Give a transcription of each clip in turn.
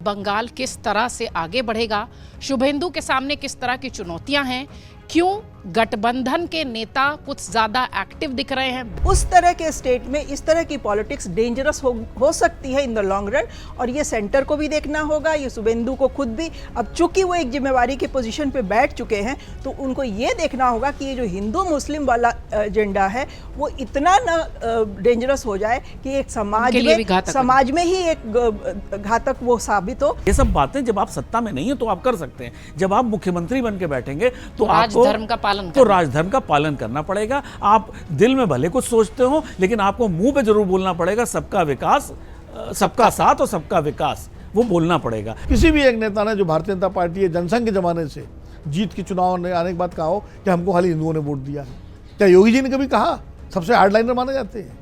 बंगाल किस तरह से आगे बढ़ेगा, शुभेंदु के सामने किस तरह की चुनौतियां हैं, क्यों गठबंधन के नेता कुछ ज्यादा एक्टिव दिख रहे हैं। उस तरह के स्टेट में इस तरह की पॉलिटिक्स डेंजरस हो सकती है इन द लॉन्ग रन, और ये सेंटर को भी देखना होगा, ये शुभेंदु को खुद भी। अब चूंकि वो एक जिम्मेवारी की पोजीशन पे बैठ चुके हैं तो उनको ये देखना होगा कि ये जो हिंदू मुस्लिम वाला एजेंडा है वो इतना ना डेंजरस हो जाए कि एक समाज में ही एक घातक वो साबित हो। ये सब बातें जब आप सत्ता में नहीं है तो आप कर सकते हैं, जब आप मुख्यमंत्री बन के बैठेंगे तो आपको राजधर्म का पालन करना पड़ेगा। आप दिल में भले कुछ सोचते हो लेकिन आपको मुंह पे जरूर बोलना पड़ेगा, सबका विकास, सबका साथ और सबका विकास, वो बोलना पड़ेगा। किसी भी एक नेता ने जो भारतीय जनता पार्टी है जनसंघ के जमाने से जीत के चुनाव में आने के बाद कहा हो कि हमको खाली हिंदुओं ने वोट दिया है? क्या योगी जी ने कभी कहा? सबसे हार्डलाइनर माने जाते हैं।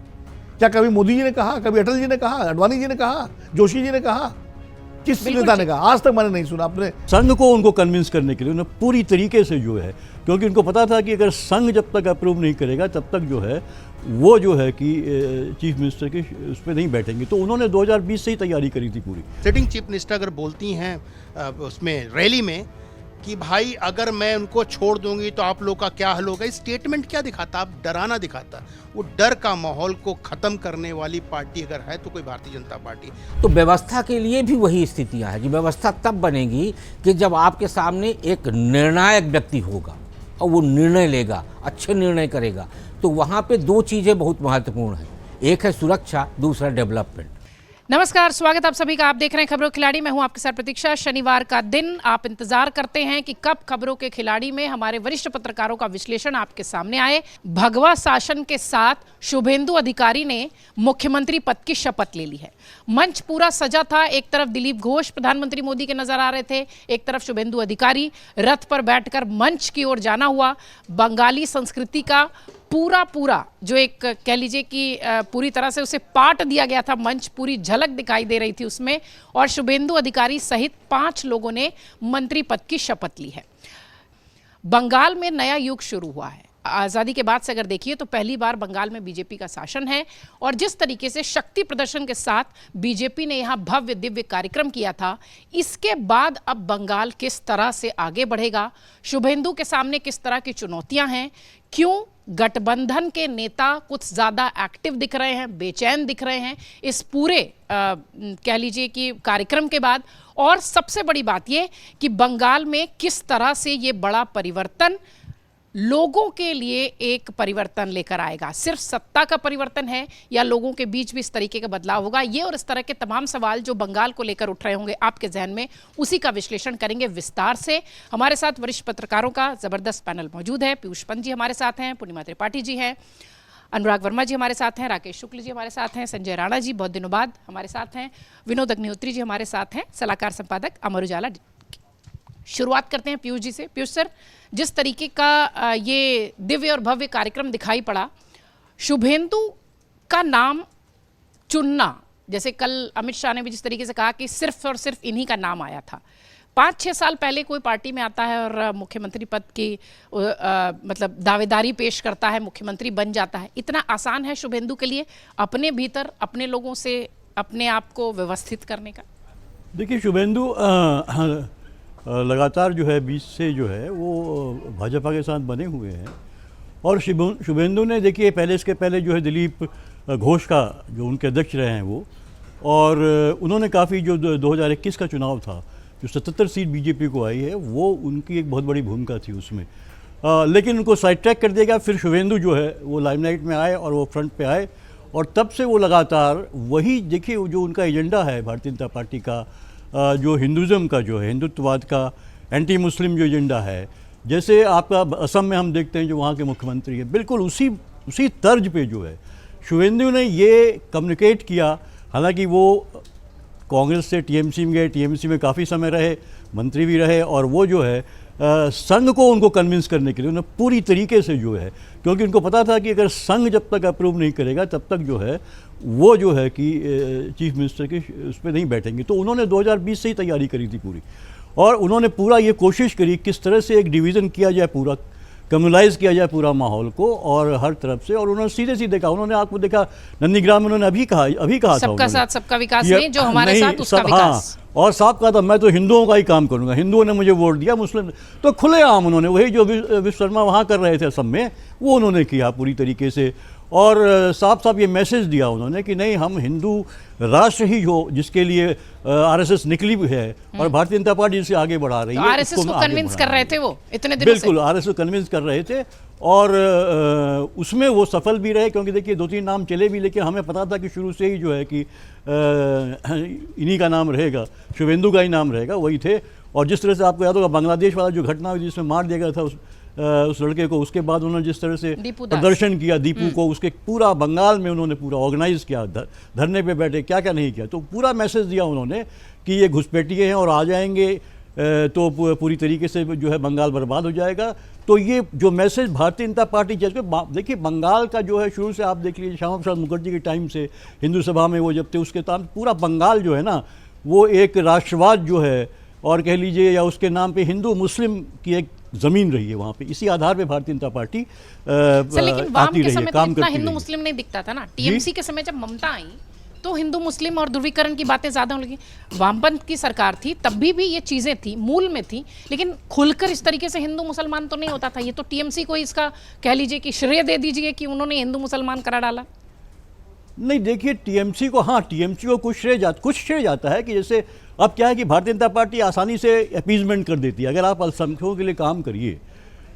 क्या कभी मोदी जी ने कहा, कभी अटल जी ने कहा, अडवाणी जी ने कहा, जोशी जी ने कहा? किस नेता ने कहा? आज तक मैंने नहीं सुना। अपने संघ को उनको कन्विंस करने के लिए उन्होंने पूरी तरीके से जो है, क्योंकि उनको पता था कि अगर संघ जब तक अप्रूव नहीं करेगा तब तक जो है वो जो है कि चीफ मिनिस्टर के उस पर नहीं बैठेंगे, तो उन्होंने 2020 से ही तैयारी करी थी पूरी। सिटिंग चीफ मिनिस्टर अगर बोलती हैं उसमें रैली में कि भाई अगर मैं उनको छोड़ दूंगी तो आप लोग का क्या हल होगा, इस स्टेटमेंट क्या दिखाता? आप डराना दिखाता। वो डर का माहौल को खत्म करने वाली पार्टी अगर है तो कोई भारतीय जनता पार्टी। तो व्यवस्था के लिए भी वही स्थितियां हैं कि व्यवस्था तब बनेगी कि जब आपके सामने एक निर्णायक व्यक्ति होगा और वो निर्णय लेगा, अच्छे निर्णय करेगा। तो वहाँ पे दो चीज़ें बहुत महत्वपूर्ण हैं, एक है सुरक्षा, दूसरा डेवलपमेंट। नमस्कार, स्वागत आप सभी का। आप देख रहे हैं खबरों खिलाड़ी, मैं हूं आपके साथ प्रतीक्षा। शनिवार का दिन आप इंतजार करते हैं कि कब खबरों के खिलाड़ी में हमारे वरिष्ठ पत्रकारों का विश्लेषण आपके सामने आए। भगवा शासन के साथ शुभेंदु अधिकारी ने मुख्यमंत्री पद की शपथ ले ली है। मंच पूरा सजा था, एक तरफ दिलीप घोष प्रधानमंत्री मोदी के नजर आ रहे थे, एक तरफ शुभेंदु अधिकारी रथ पर बैठकर मंच की ओर जाना हुआ। बंगाली संस्कृति का पूरा जो एक कह लीजिए कि पूरी तरह से उसे पाट दिया गया था, मंच पूरी झलक दिखाई दे रही थी उसमें, और शुभेंदु अधिकारी सहित 5 लोगों ने मंत्री पद की शपथ ली है। बंगाल में नया युग शुरू हुआ है। आज़ादी के बाद से अगर देखिए तो पहली बार बंगाल में बीजेपी का शासन है, और जिस तरीके से शक्ति प्रदर्शन के साथ बीजेपी ने यहाँ भव्य दिव्य कार्यक्रम किया था, इसके बाद अब बंगाल किस तरह से आगे बढ़ेगा, शुभेंदु के सामने किस तरह की चुनौतियां हैं, क्यों गठबंधन के नेता कुछ ज्यादा एक्टिव दिख रहे हैं, बेचैन दिख रहे हैं इस पूरे कह लीजिए कि कार्यक्रम के बाद, और सबसे बड़ी बात यह कि बंगाल में किस तरह से ये बड़ा परिवर्तन लोगों के लिए एक परिवर्तन लेकर आएगा। सिर्फ सत्ता का परिवर्तन है या लोगों के बीच भी इस तरीके का बदलाव होगा, ये और इस तरह के तमाम सवाल जो बंगाल को लेकर उठ रहे होंगे आपके जहन में, उसी का विश्लेषण करेंगे विस्तार से। हमारे साथ वरिष्ठ पत्रकारों का जबरदस्त पैनल मौजूद है। पीयूष पंत जी हमारे साथ हैं, पूर्णिमा त्रिपाठी जी हैं, अनुराग वर्मा जी हमारे साथ हैं, राकेश शुक्ल जी हमारे साथ हैं, संजय राणा जी बहुत दिनों बाद हमारे साथ हैं, विनोद अग्निहोत्री जी हमारे साथ हैं, सलाहकार संपादक अमर उजाला। शुरुआत करते हैं पीयूष जी से। पीयूष सर, जिस तरीके का ये दिव्य और भव्य कार्यक्रम दिखाई पड़ा, शुभेंदु का नाम चुनना, जैसे कल अमित शाह ने भी जिस तरीके से कहा कि सिर्फ और सिर्फ इन्हीं का नाम आया था। 5-6 साल पहले कोई पार्टी में आता है और मुख्यमंत्री पद की मतलब दावेदारी पेश करता है, मुख्यमंत्री बन जाता है। इतना आसान है शुभेंदु के लिए अपने भीतर अपने लोगों से अपने आप को व्यवस्थित करने का? देखिए, शुभेंदु लगातार जो है 20 से जो है वो भाजपा के साथ बने हुए हैं, और शुभेंदु ने देखिए पहले, इसके पहले जो है दिलीप घोष का जो उनके अध्यक्ष रहे हैं वो, और उन्होंने काफ़ी जो 2021 का चुनाव था जो 77 सीट बीजेपी को आई है, वो उनकी एक बहुत बड़ी भूमिका थी उसमें, लेकिन उनको साइड ट्रैक कर दिया गया। फिर शुभेंदु जो है वो लाइमलाइट में आए और वो फ्रंट पे आए, और तब से वो लगातार वही देखिए जो उनका एजेंडा है भारतीय जनता पार्टी का, जो हिंदुज़म का जो है, हिंदुत्ववाद का, एंटी मुस्लिम जो एजेंडा है, जैसे आपका असम में हम देखते हैं जो वहाँ के मुख्यमंत्री हैं, बिल्कुल उसी तर्ज पे जो है शुभेंदु ने ये कम्युनिकेट किया। हालांकि वो कांग्रेस से टीएमसी में गए, टीएमसी में काफ़ी समय रहे, मंत्री भी रहे, और वो जो है संघ को उनको कन्विंस करने के लिए उन्होंने पूरी तरीके से जो है, क्योंकि उनको पता था कि अगर संघ जब तक अप्रूव नहीं करेगा तब तक जो है वो जो है कि चीफ मिनिस्टर के उस पर नहीं बैठेंगे, तो उन्होंने 2020 से ही तैयारी करी थी पूरी, और उन्होंने पूरा ये कोशिश करी किस तरह से एक डिवीज़न किया जाए पूरा कम्युनलाइज किया जाए पूरा माहौल को और हर तरफ से। और उन्होंने सीधे सीधे कहा, उन्होंने आपको देखा नंदीग्राम में उन्होंने अभी कहा था सबका साथ सबका विकास नहीं, जो हमारे नहीं, साथ उसका विकास। और साफ कहा था मैं तो हिंदुओं का ही काम करूंगा, हिंदुओं ने मुझे वोट दिया, मुस्लिम तो खुलेआम उन्होंने वही जो विश्वकर्मा वहाँ कर रहे थे असम में वो उन्होंने किया पूरी तरीके से। और साफ साफ ये मैसेज दिया उन्होंने कि नहीं, हम हिंदू राष्ट्र ही हो जिसके लिए आरएसएस निकली हुई है और भारतीय जनता पार्टी इसे आगे बढ़ा रही है। आरएसएस को कन्विंस कर रहे थे वो इतने दिनों से। बिल्कुल आरएसएस को कन्विंस कर रहे थे और उसमें वो सफल भी रहे, क्योंकि देखिए 2-3 नाम चले भी, लेकिन हमें पता था कि शुरू से ही जो है कि इन्हीं का नाम रहेगा, शुभेंदु का ही नाम रहेगा, वही थे। और जिस तरह से आपको याद होगा बांग्लादेश वाला जो घटना हुई जिसमें मार दिया गया था उस लड़के को, उसके बाद उन्होंने जिस तरह से प्रदर्शन किया दीपू को, उसके पूरा बंगाल में उन्होंने पूरा ऑर्गेनाइज किया, धरने पे बैठे, क्या क्या नहीं किया, तो पूरा मैसेज दिया उन्होंने कि ये घुसपैठिए हैं और आ जाएंगे तो पूरी तरीके से जो है बंगाल बर्बाद हो जाएगा। तो ये जो मैसेज भारतीय जनता पार्टी देखिए बंगाल का जो है शुरू से आप देख लीजिए श्यामा प्रसाद मुखर्जी के टाइम से हिंदू सभा में वो जब थे उसके टाइम पूरा बंगाल जो है ना वो एक राष्ट्रवाद जो है और कह लीजिए या उसके नाम पे हिंदू मुस्लिम की एक जमीन रही है वहाँ पे, इसी आधार पे भारतीय जनता पार्टी लेकिन वाम आती के रही है, समय काम तो इतना करती हिंदू रही है। मुस्लिम नहीं दिखता था ना। टीएमसी के समय जब ममता आई तो हिंदू मुस्लिम और ध्रुवीकरण की बातें ज्यादा होने लगी। वामपंथ की सरकार थी तब भी ये चीजें थी, मूल में थी, लेकिन खुलकर इस तरीके से हिंदू मुसलमान तो नहीं होता था। ये तो टीएमसी को इसका कह लीजिए कि श्रेय दे दीजिए कि उन्होंने हिंदू मुसलमान करा डाला। नहीं देखिए टीएमसी को, हाँ टीएमसी को कुछ श्रेय जाता है कि जैसे अब क्या है कि भारतीय जनता पार्टी आसानी से अपीजमेंट कर देती है। अगर आप अल्पसंख्यकों के लिए काम करिए,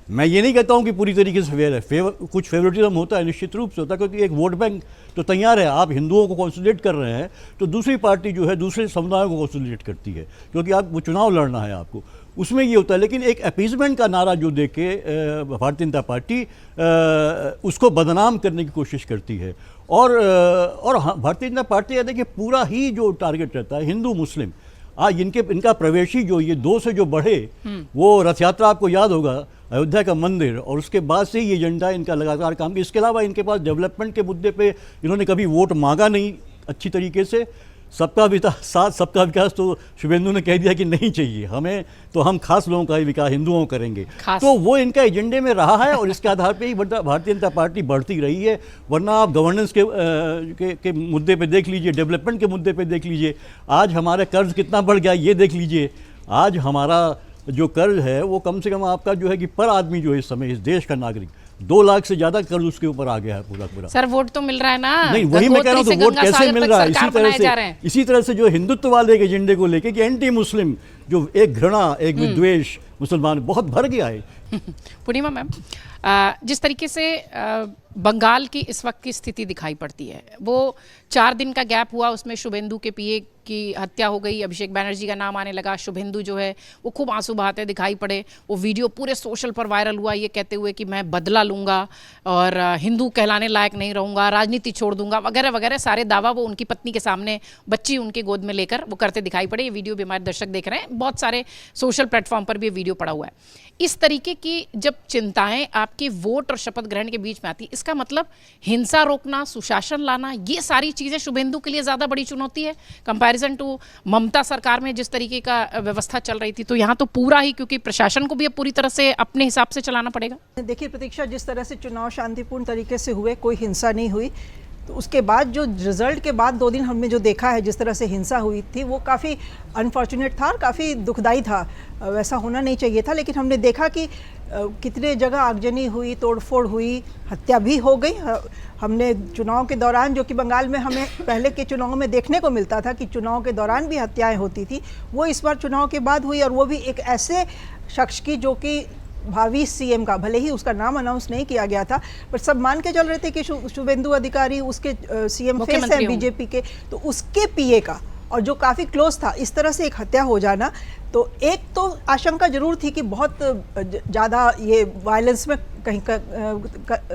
मैं ये नहीं कहता हूँ कि पूरी तरीके से फेयर है, कुछ फेवरेटिज्म होता है, निश्चित रूप से होता है, क्योंकि एक वोट बैंक तो तैयार है। आप हिंदुओं को कंसोलिडेट कर रहे हैं तो दूसरी पार्टी जो है दूसरे समुदायों को कंसोलिडेट करती है, क्योंकि आप वो चुनाव लड़ना है आपको, उसमें ये होता है। लेकिन एक अपीजमेंट का नारा जो दे के भारतीय जनता पार्टी उसको बदनाम करने की कोशिश करती है। और भारतीय जनता पार्टी देखिए पूरा ही जो टारगेट रहता है हिंदू मुस्लिम, इनका प्रवेशी जो ये 2 से जो बढ़े वो रथ यात्रा आपको याद होगा, अयोध्या का मंदिर, और उसके बाद से ये एजेंडा इनका लगातार काम किया। इसके अलावा इनके पास डेवलपमेंट के मुद्दे पे इन्होंने कभी वोट मांगा नहीं अच्छी तरीके से। सबका साथ सबका विकास तो शुभेंदु ने कह दिया कि नहीं चाहिए हमें, तो हम खास लोगों का ही विकास हिंदुओं करेंगे, तो वो इनका एजेंडे में रहा है और इसके आधार पे ही भारतीय जनता पार्टी बढ़ती रही है। वरना आप गवर्नेंस के मुद्दे पे देख लीजिए, डेवलपमेंट के मुद्दे पे देख लीजिए, आज हमारा कर्ज कितना बढ़ गया ये देख लीजिए। आज हमारा जो कर्ज है वो कम से कम आपका जो है कि पर आदमी जो है इस समय इस देश का नागरिक 2 लाख से ज्यादा कर्ज उसके ऊपर आ गया है पूरा। सर वोट तो मिल रहा है ना, नहीं वही मैं कह रहा हूँ, तो वोट कैसे मिल रहा है? इसी तरह से जो हिंदुत्व वाले के एजेंडे को लेके कि एंटी मुस्लिम जो एक घृणा, एक विद्वेष मुसलमान बहुत भर गया है। पूर्णिमा मैम, जिस तरीके से बंगाल की इस वक्त की स्थिति दिखाई पड़ती है, वो 4 दिन का गैप हुआ, उसमें शुभेंदु के पीए की हत्या हो गई, अभिषेक बैनर्जी का नाम आने लगा, शुभेंदु जो है वो खूब आंसू बहाते दिखाई पड़े, वो वीडियो पूरे सोशल पर वायरल हुआ ये कहते हुए कि मैं बदला लूंगा और हिंदू कहलाने लायक नहीं रहूंगा, राजनीति छोड़ दूंगा वगैरह वगैरह सारे दावा वो उनकी पत्नी के सामने बच्ची उनके गोद में लेकर वो करते दिखाई पड़े। ये वीडियो भी हमारे दर्शक देख रहे हैं, बहुत सारे सोशल प्लेटफॉर्म पर भी ये वीडियो पड़ा हुआ है। इस तरीके की जब चिंताएं आपकी वोट और शपथ ग्रहण के बीच में आती, इसका मतलब हिंसा रोकना, सुशासन लाना, ये सारी चीजें शुभेंदु के लिए ज्यादा बड़ी चुनौती है कंपैरिजन टू ममता सरकार में जिस तरीके का व्यवस्था चल रही थी। तो यहाँ तो पूरा ही, क्योंकि प्रशासन को भी अब पूरी तरह से अपने हिसाब से चलाना पड़ेगा। देखिए प्रतीक्षा, जिस तरह से चुनाव शांतिपूर्ण तरीके से हुए, कोई हिंसा नहीं हुई, तो उसके बाद जो रिजल्ट के बाद 2 दिन हमने जो देखा है जिस तरह से हिंसा हुई थी वो काफ़ी अनफॉर्चुनेट था और काफ़ी दुखदाई था। वैसा होना नहीं चाहिए था, लेकिन हमने देखा कि कितने जगह आगजनी हुई, तोड़फोड़ हुई, हत्या भी हो गई। हमने चुनाव के दौरान, जो कि बंगाल में हमें पहले के चुनाव में देखने को मिलता था कि चुनाव के दौरान भी हत्याएं होती थी, वो इस बार चुनाव के बाद हुई, और वो भी एक ऐसे शख्स की जो कि भावी सीएम का, भले ही उसका नाम अनाउंस नहीं किया गया था, पर सब मान के चल रहे थे कि शुभेंदु अधिकारी उसके सीएम फेस है बीजेपी के, तो उसके पीए का, और जो काफ़ी क्लोज था, इस तरह से एक हत्या हो जाना, तो एक तो आशंका जरूर थी कि बहुत ज़्यादा ये वायलेंस में कहीं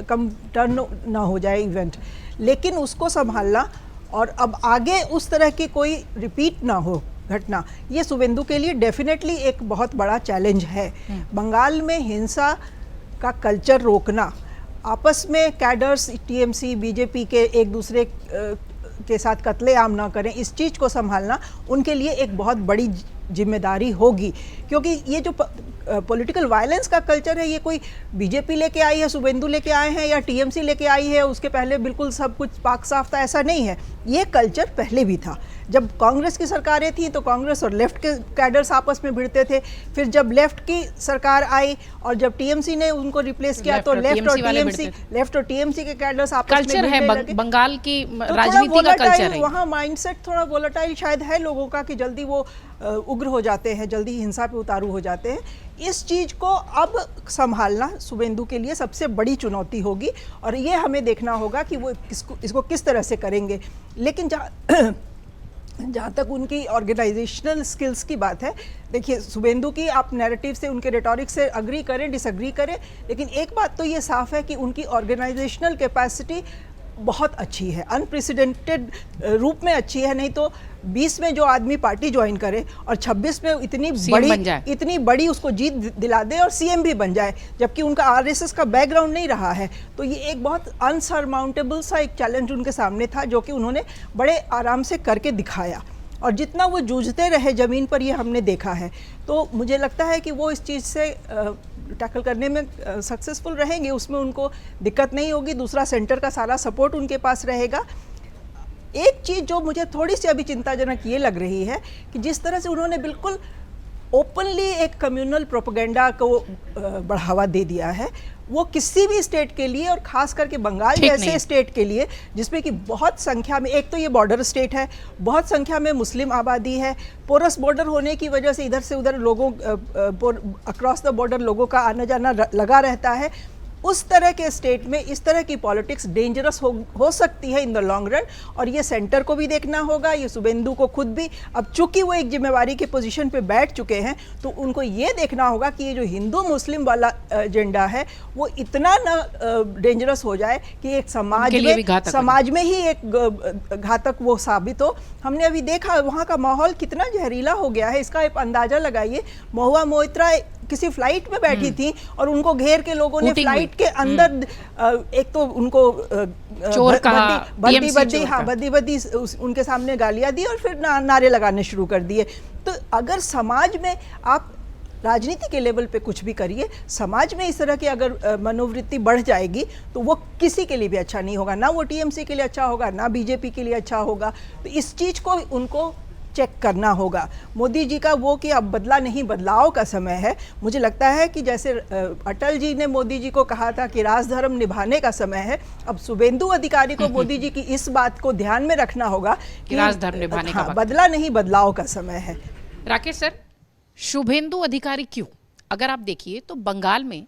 कम टर्न ना हो जाए इवेंट, लेकिन उसको संभालना और अब आगे उस तरह की कोई रिपीट ना हो घटना, ये शुभेंदु के लिए डेफिनेटली एक बहुत बड़ा चैलेंज है। बंगाल में हिंसा का कल्चर रोकना, आपस में कैडर्स टीएमसी बीजेपी के एक दूसरे के साथ कत्लेआम ना करें, इस चीज़ को संभालना उनके लिए एक बहुत बड़ी जिम्मेदारी होगी, क्योंकि ये जो पॉलिटिकल वायलेंस का कल्चर है, ये कोई बीजेपी लेके आई है, शुभेंदु लेके आए हैं या टीएमसी लेके आई है, उसके पहले बिल्कुल सब कुछ पाक साफ था, ऐसा नहीं है। ये कल्चर पहले भी था। जब कांग्रेस की सरकारें थी तो कांग्रेस और लेफ्ट के कैडर्स आपस में भिड़ते थे, फिर जब लेफ्ट की सरकार आई और जब टीएमसी ने उनको रिप्लेस किया तो लेफ्ट और टीएमसी के कैडर्स आपस में कल्चर है भिड़ने लगे। बंगाल की तो राजनीति का कल्चर है। वहाँ माइंडसेट थोड़ा वोलेटाइल शायद है लोगों का कि जल्दी वो उग्र हो जाते हैं, जल्दी हिंसा पे उतारू हो जाते हैं। इस चीज़ को अब संभालना शुभेंदु के लिए सबसे बड़ी चुनौती होगी और ये हमें देखना होगा कि वो इसको किस तरह से करेंगे। लेकिन जहाँ तक उनकी ऑर्गेनाइजेशनल स्किल्स की बात है, देखिए शुभेंदु की आप नैरेटिव से, उनके रेटोरिक से अग्री करें डिसअग्री करें, लेकिन एक बात तो ये साफ है कि उनकी ऑर्गेनाइजेशनल कैपेसिटी बहुत अच्छी है, अनप्रेसिडेंटेड रूप में अच्छी है। नहीं तो 20 में जो आदमी पार्टी ज्वाइन करे और 26 में इतनी बड़ी उसको जीत दिला दे और सीएम भी बन जाए, जबकि उनका आरएसएस का बैकग्राउंड नहीं रहा है, तो ये एक बहुत अनसरमाउंटेबल सा एक चैलेंज उनके सामने था, जो कि उन्होंने बड़े आराम से करके दिखाया। और जितना वो जूझते रहे ज़मीन पर, ये हमने देखा है। तो मुझे लगता है कि वो इस चीज़ से टैकल करने में सक्सेसफुल रहेंगे, उसमें उनको दिक्कत नहीं होगी। दूसरा, सेंटर का सारा सपोर्ट उनके पास रहेगा। एक चीज़ जो मुझे थोड़ी सी अभी चिंताजनक ये लग रही है कि जिस तरह से उन्होंने बिल्कुल ओपनली एक कम्युनल प्रोपेगेंडा को बढ़ावा दे दिया है, वो किसी भी स्टेट के लिए और खास करके बंगाल जैसे स्टेट के लिए, जिसमें कि बहुत संख्या में, एक तो ये बॉर्डर स्टेट है, बहुत संख्या में मुस्लिम आबादी है, पोरस बॉर्डर होने की वजह से इधर से उधर लोगों अक्रॉस द बॉर्डर लोगों का आना जाना लगा रहता है। उस तरह के स्टेट में इस तरह की पॉलिटिक्स डेंजरस हो सकती है इन द लॉन्ग रन, और ये सेंटर को भी देखना होगा, ये शुभेंदु को खुद भी। अब चूंकि वो एक जिम्मेवारी की पोजीशन पे बैठ चुके हैं, तो उनको ये देखना होगा कि ये जो हिंदू मुस्लिम वाला एजेंडा है वो इतना ना डेंजरस हो जाए कि एक समाज में ही एक घातक वो साबित हो। हमने अभी देखा वहाँ का माहौल कितना जहरीला हो गया है, इसका एक अंदाजा लगाइए। महुआ मोइत्रा किसी फ्लाइट में बैठी थी और उनको घेर के लोगों ने फ्लाइट के अंदर एक तो उनको चोर कहा, बद्दी उनके सामने गालियां दी और फिर नारे लगाने शुरू कर दिए। तो अगर समाज में आप राजनीति के लेवल पे कुछ भी करिए, समाज में इस तरह की अगर मनोवृत्ति बढ़ जाएगी तो वो किसी के लिए भी अच्छा नहीं होगा, ना वो टीएमसी के लिए अच्छा होगा, ना बीजेपी के लिए अच्छा होगा। तो इस चीज़ को उनको चेक करना होगा। मोदी जी का वो कि अब बदला नहीं बदलाव का समय है। मुझे लगता है कि जैसे अटल जी ने मोदी जी को कहा था कि राजधर्म निभाने का समय है, अब शुभेंदु अधिकारी को मोदी जी की इस बात को ध्यान में रखना होगा कि राजधर्म निभाने का बदला नहीं बदलाव का समय है। राकेश सर, शुभेंदु अधिकारी क्यों? अगर आप देखिए तो बंगाल में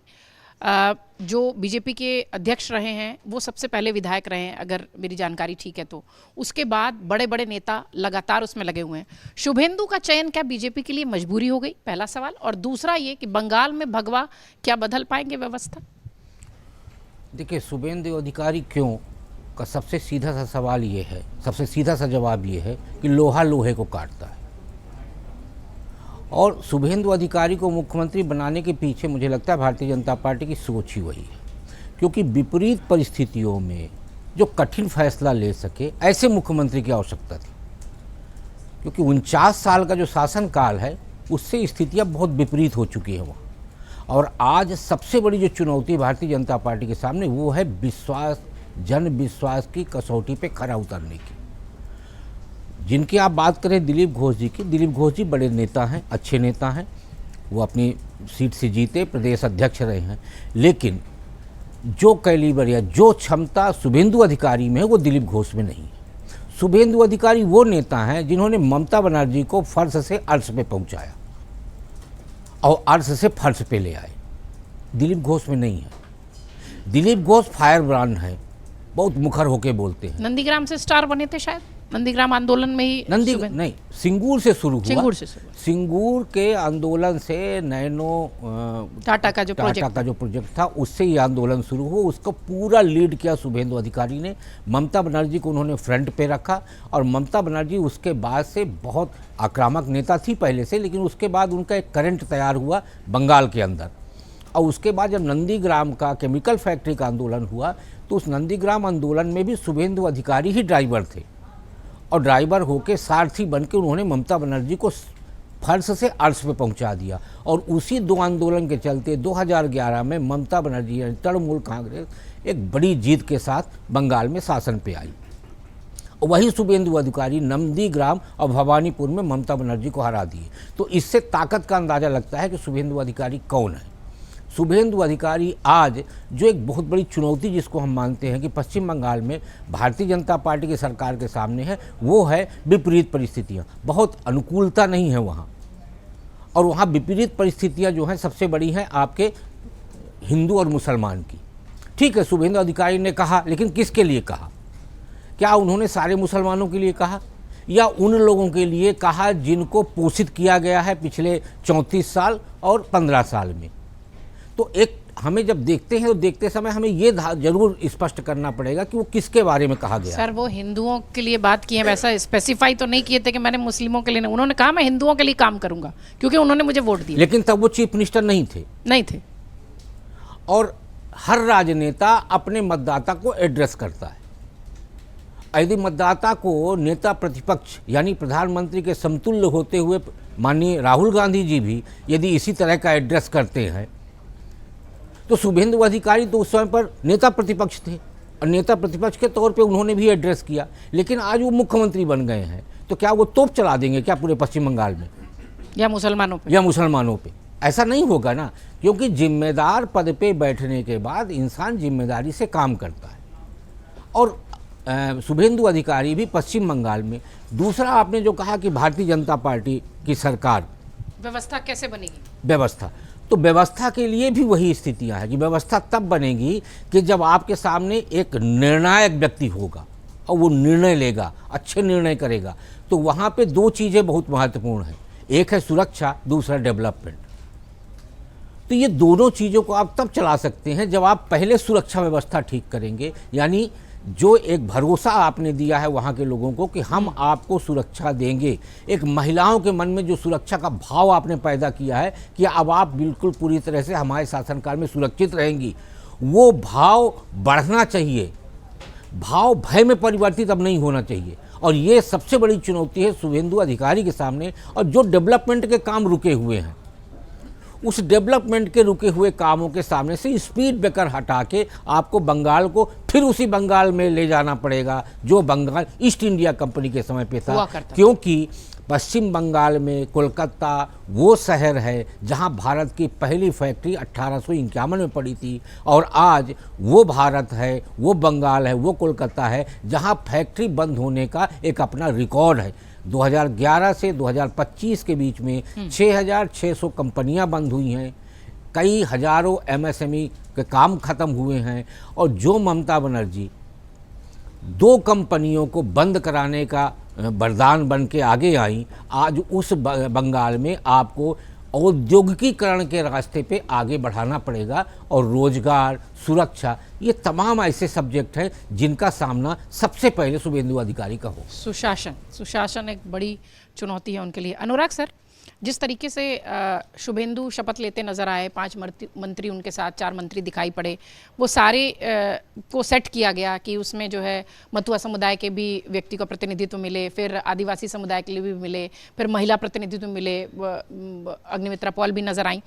जो बीजेपी के अध्यक्ष रहे हैं वो सबसे पहले विधायक रहे हैं, अगर मेरी जानकारी ठीक है तो। उसके बाद बड़े बड़े नेता लगातार उसमें लगे हुए हैं। शुभेंदु का चयन क्या बीजेपी के लिए मजबूरी हो गई? पहला सवाल। और दूसरा ये कि बंगाल में भगवा क्या बदल पाएंगे व्यवस्था? देखिए, शुभेंदु अधिकारी क्यों का सबसे सीधा सा सवाल ये है, सबसे सीधा सा जवाब ये है कि लोहा लोहे को काटता है। और शुभेंदु अधिकारी को मुख्यमंत्री बनाने के पीछे मुझे लगता है भारतीय जनता पार्टी की सोच ही वही है, क्योंकि विपरीत परिस्थितियों में जो कठिन फैसला ले सके ऐसे मुख्यमंत्री की आवश्यकता थी। क्योंकि 49 साल का जो शासनकाल है उससे स्थितियां बहुत विपरीत हो चुकी है वहाँ। और आज सबसे बड़ी जो चुनौती भारतीय जनता पार्टी के सामने वो है विश्वास, जन विश्वास की कसौटी पे खरा उतरने की। जिनकी आप बात करें दिलीप घोष जी की, दिलीप घोष जी बड़े नेता हैं, अच्छे नेता हैं, वो अपनी सीट से जीते, प्रदेश अध्यक्ष रहे हैं, लेकिन जो कैलिबर या जो क्षमता शुभेंदु अधिकारी में है वो दिलीप घोष में नहीं है। शुभेंदु अधिकारी वो नेता हैं जिन्होंने ममता बनर्जी को फर्श से अर्श पे पहुंचाया और अर्श से फर्श पे ले आए। दिलीप घोष में नहीं है। दिलीप घोष फायर ब्रांड है, बहुत मुखर होके बोलते हैं। नंदीग्राम से स्टार बने थे शायद, नंदीग्राम आंदोलन में ही। नहीं, सिंगूर से शुरू हुआ। सिंगूर के आंदोलन से नैनो टाटा का जो प्रोजेक्ट था उससे ये आंदोलन शुरू हुआ। उसको पूरा लीड किया शुभेंदु अधिकारी ने। ममता बनर्जी को उन्होंने फ्रंट पे रखा और ममता बनर्जी उसके बाद से बहुत आक्रामक नेता थी पहले से, लेकिन उसके बाद उनका एक करंट तैयार हुआ बंगाल के अंदर। और उसके बाद जब नंदीग्राम का केमिकल फैक्ट्री का आंदोलन हुआ तो उस नंदीग्राम आंदोलन में भी शुभेंदु अधिकारी ही ड्राइवर थे और ड्राइवर होके सारथी बन के उन्होंने ममता बनर्जी को फर्श से अर्श पे पहुंचा दिया। और उसी दो आंदोलन के चलते 2011 में ममता बनर्जी यानी तृणमूल कांग्रेस एक बड़ी जीत के साथ बंगाल में शासन पे आई। वही शुभेंदु अधिकारी नंदीग्राम और भवानीपुर में ममता बनर्जी को हरा दिए। तो इससे ताकत का अंदाज़ा लगता है कि शुभेंदु अधिकारी कौन है। शुभेंदु अधिकारी आज जो एक बहुत बड़ी चुनौती जिसको हम मानते हैं कि पश्चिम बंगाल में भारतीय जनता पार्टी की सरकार के सामने है, वो है विपरीत परिस्थितियाँ। बहुत अनुकूलता नहीं है वहाँ, और वहाँ विपरीत परिस्थितियाँ जो हैं सबसे बड़ी हैं आपके हिंदू और मुसलमान की। ठीक है, शुभेंदु अधिकारी ने कहा, लेकिन किसके लिए कहा? क्या उन्होंने सारे मुसलमानों के लिए कहा या उन लोगों के लिए कहा जिनको पोषित किया गया है पिछले 34 साल और 15 साल में? तो एक हमें जब देखते हैं तो देखते समय हमें ये जरूर स्पष्ट करना पड़ेगा कि वो किसके बारे में कहा गया। सर, वो हिंदुओं के लिए बात की है, वैसा स्पेसिफाई तो नहीं किए थे कि मैंने मुस्लिमों के लिए नहीं। उन्होंने कहा मैं हिंदुओं के लिए काम करूंगा क्योंकि उन्होंने मुझे वोट दिया। लेकिन तब वो चीफ मिनिस्टर नहीं थे। और हर राजनेता अपने मतदाता को एड्रेस करता है। यदि मतदाता को नेता प्रतिपक्ष यानी प्रधानमंत्री के समतुल्य होते हुए माननीय राहुल गांधी जी भी यदि इसी तरह का एड्रेस करते हैं, तो शुभेंदु अधिकारी तो उस समय पर नेता प्रतिपक्ष थे और नेता प्रतिपक्ष के तौर पे उन्होंने भी एड्रेस किया। लेकिन आज वो मुख्यमंत्री बन गए हैं, तो क्या वो तोप चला देंगे क्या पूरे पश्चिम बंगाल में या मुसलमानों पे? ऐसा नहीं होगा ना, क्योंकि जिम्मेदार पद पे बैठने के बाद इंसान जिम्मेदारी से काम करता है। और शुभेंदु अधिकारी भी पश्चिम बंगाल में, दूसरा आपने जो कहा कि भारतीय जनता पार्टी की सरकार, व्यवस्था कैसे बनेगी? व्यवस्था, तो व्यवस्था के लिए भी वही स्थितियां हैं कि व्यवस्था तब बनेगी कि जब आपके सामने एक निर्णायक व्यक्ति होगा और वो निर्णय लेगा, अच्छे निर्णय करेगा। तो वहाँ पे दो चीज़ें बहुत महत्वपूर्ण हैं, एक है सुरक्षा, दूसरा डेवलपमेंट। तो ये दोनों चीज़ों को आप तब चला सकते हैं जब आप पहले सुरक्षा व्यवस्था ठीक करेंगे, यानी जो एक भरोसा आपने दिया है वहाँ के लोगों को कि हम आपको सुरक्षा देंगे, एक महिलाओं के मन में जो सुरक्षा का भाव आपने पैदा किया है कि अब आप बिल्कुल पूरी तरह से हमारे शासनकाल में सुरक्षित रहेंगी, वो भाव बढ़ना चाहिए। भाव भय में परिवर्तित अब नहीं होना चाहिए। और ये सबसे बड़ी चुनौती है शुभेंदु अधिकारी के सामने। और जो डेवलपमेंट के काम रुके हुए हैं, उस डेवलपमेंट के रुके हुए कामों के सामने से स्पीड ब्रेकर हटा के आपको बंगाल को फिर उसी बंगाल में ले जाना पड़ेगा जो बंगाल ईस्ट इंडिया कंपनी के समय पे था। क्योंकि पश्चिम बंगाल में कोलकाता वो शहर है जहां भारत की पहली फैक्ट्री 1851 में पड़ी थी, और आज वो भारत है, वो बंगाल है, वो कोलकाता है जहां फैक्ट्री बंद होने का एक अपना रिकॉर्ड है। 2011 से 2025 के बीच में 6,600 कंपनियां बंद हुई हैं, कई हजारों MSME के काम खत्म हुए हैं। और जो ममता बनर्जी 2 कंपनियों को बंद कराने का वरदान बन के आगे आई, आज उस बंगाल में आपको औद्योगिकीकरण के रास्ते पे आगे बढ़ाना पड़ेगा। और रोजगार, सुरक्षा, ये तमाम ऐसे सब्जेक्ट हैं जिनका सामना सबसे पहले शुभेंदु अधिकारी का हो। सुशासन एक बड़ी चुनौती है उनके लिए। अनुराग सर, जिस तरीके से शुभेंदु शपथ लेते नजर आए, 5 मंत्री उनके साथ, 4 मंत्री दिखाई पड़े, वो सारे को सेट किया गया कि उसमें जो है मथुआ समुदाय के भी व्यक्ति को प्रतिनिधित्व मिले, फिर आदिवासी समुदाय के लिए भी मिले, फिर महिला प्रतिनिधित्व मिले, अग्निमित्रा पॉल भी नजर आई।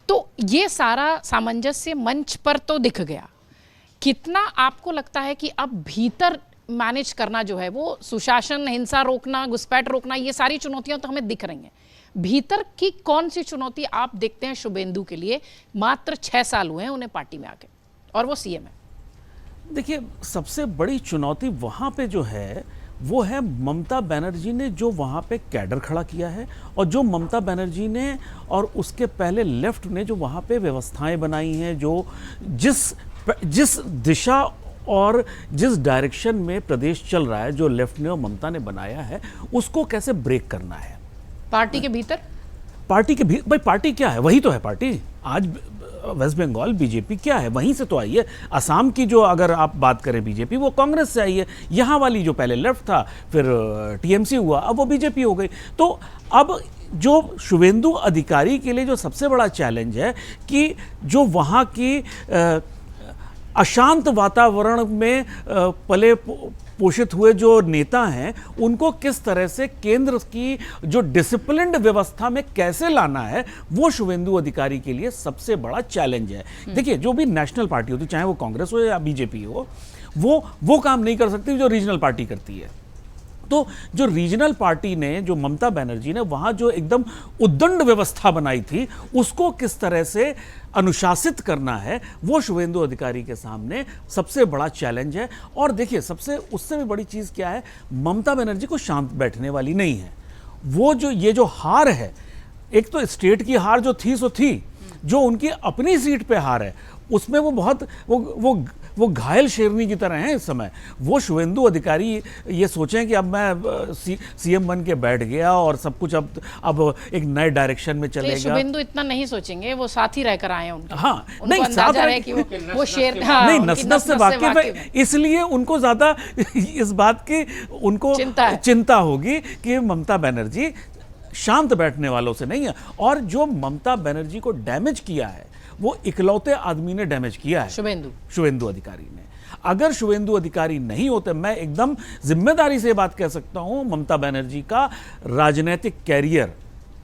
तो ये सारा सामंजस्य मंच पर तो दिख गया। कितना आपको लगता है कि अब भीतर मैनेज करना जो है, वो सुशासन, हिंसा रोकना, घुसपैठ रोकना, ये सारी चुनौतियां तो हमें दिख रही हैं, भीतर की कौन सी चुनौती आप देखते हैं शुभेंदु के लिए? मात्र 6 साल हुए हैं उन्हें पार्टी में आके और वो CM है। देखिए, सबसे बड़ी चुनौती वहाँ पे जो है वो है ममता बनर्जी ने जो वहाँ पे कैडर खड़ा किया है, और जो ममता बनर्जी ने और उसके पहले लेफ्ट ने जो वहाँ पे व्यवस्थाएं बनाई हैं, जो जिस दिशा और जिस डायरेक्शन में प्रदेश चल रहा है, जो लेफ्ट ने और ममता ने बनाया है, उसको कैसे ब्रेक करना है पार्टी के भीतर। भाई पार्टी क्या है? वही तो है पार्टी। आज वेस्ट बंगाल बीजेपी क्या है? वहीं से तो आई है। असम की जो अगर आप बात करें बीजेपी, वो कांग्रेस से आई है। यहाँ वाली जो पहले लेफ्ट था, फिर TMC हुआ, अब वो बीजेपी हो गई। तो अब जो शुभेंदु अधिकारी के लिए जो सबसे बड़ा चैलेंज है कि जो वहाँ की अशांत वातावरण में पले पोषित हुए जो नेता हैं उनको किस तरह से केंद्र की जो डिसिप्लिन्ड व्यवस्था में कैसे लाना है, वो शुभेंदु अधिकारी के लिए सबसे बड़ा चैलेंज है। देखिए, जो भी नेशनल पार्टी होती, चाहे वो कांग्रेस हो या बीजेपी हो, वो काम नहीं कर सकती जो रीजनल पार्टी करती है। तो जो रीजनल पार्टी ने, जो ममता बनर्जी ने वहां जो एकदम उद्दंड व्यवस्था बनाई थी, उसको किस तरह से अनुशासित करना है, वो शुभेंदु अधिकारी के सामने सबसे बड़ा चैलेंज है। और देखिए, उससे भी बड़ी चीज क्या है, ममता बनर्जी को शांत बैठने वाली नहीं है। वो ये जो हार है, एक तो स्टेट की हार जो थी सो थी, जो उनकी अपनी सीट पे हार है, उसमें वो बहुत वो घायल शेरनी की तरह हैं इस समय। वो शुभेंदु अधिकारी ये सोचें कि अब मैं सीएम बन के बैठ गया और सब कुछ अब एक नए डायरेक्शन में चलेगा। शुभेंदु इतना नहीं सोचेंगे, वो साथ ही रहकर आए हैं उनके। हाँ, नहीं, साथ है कि वो शेर, हाँ, नहीं, नस से वाकिफ है, इसलिए उनको ज्यादा इस बात की उनको चिंता होगी कि ममता बनर्जी शांत बैठने वालों से नहीं है। और जो ममता बनर्जी को डैमेज किया है, वो इकलौते आदमी ने डैमेज किया है, शुभेंदु अधिकारी ने। अगर शुभेंदु अधिकारी नहीं होते, मैं एकदम जिम्मेदारी से बात कह सकता हूं, ममता बनर्जी का राजनीतिक कैरियर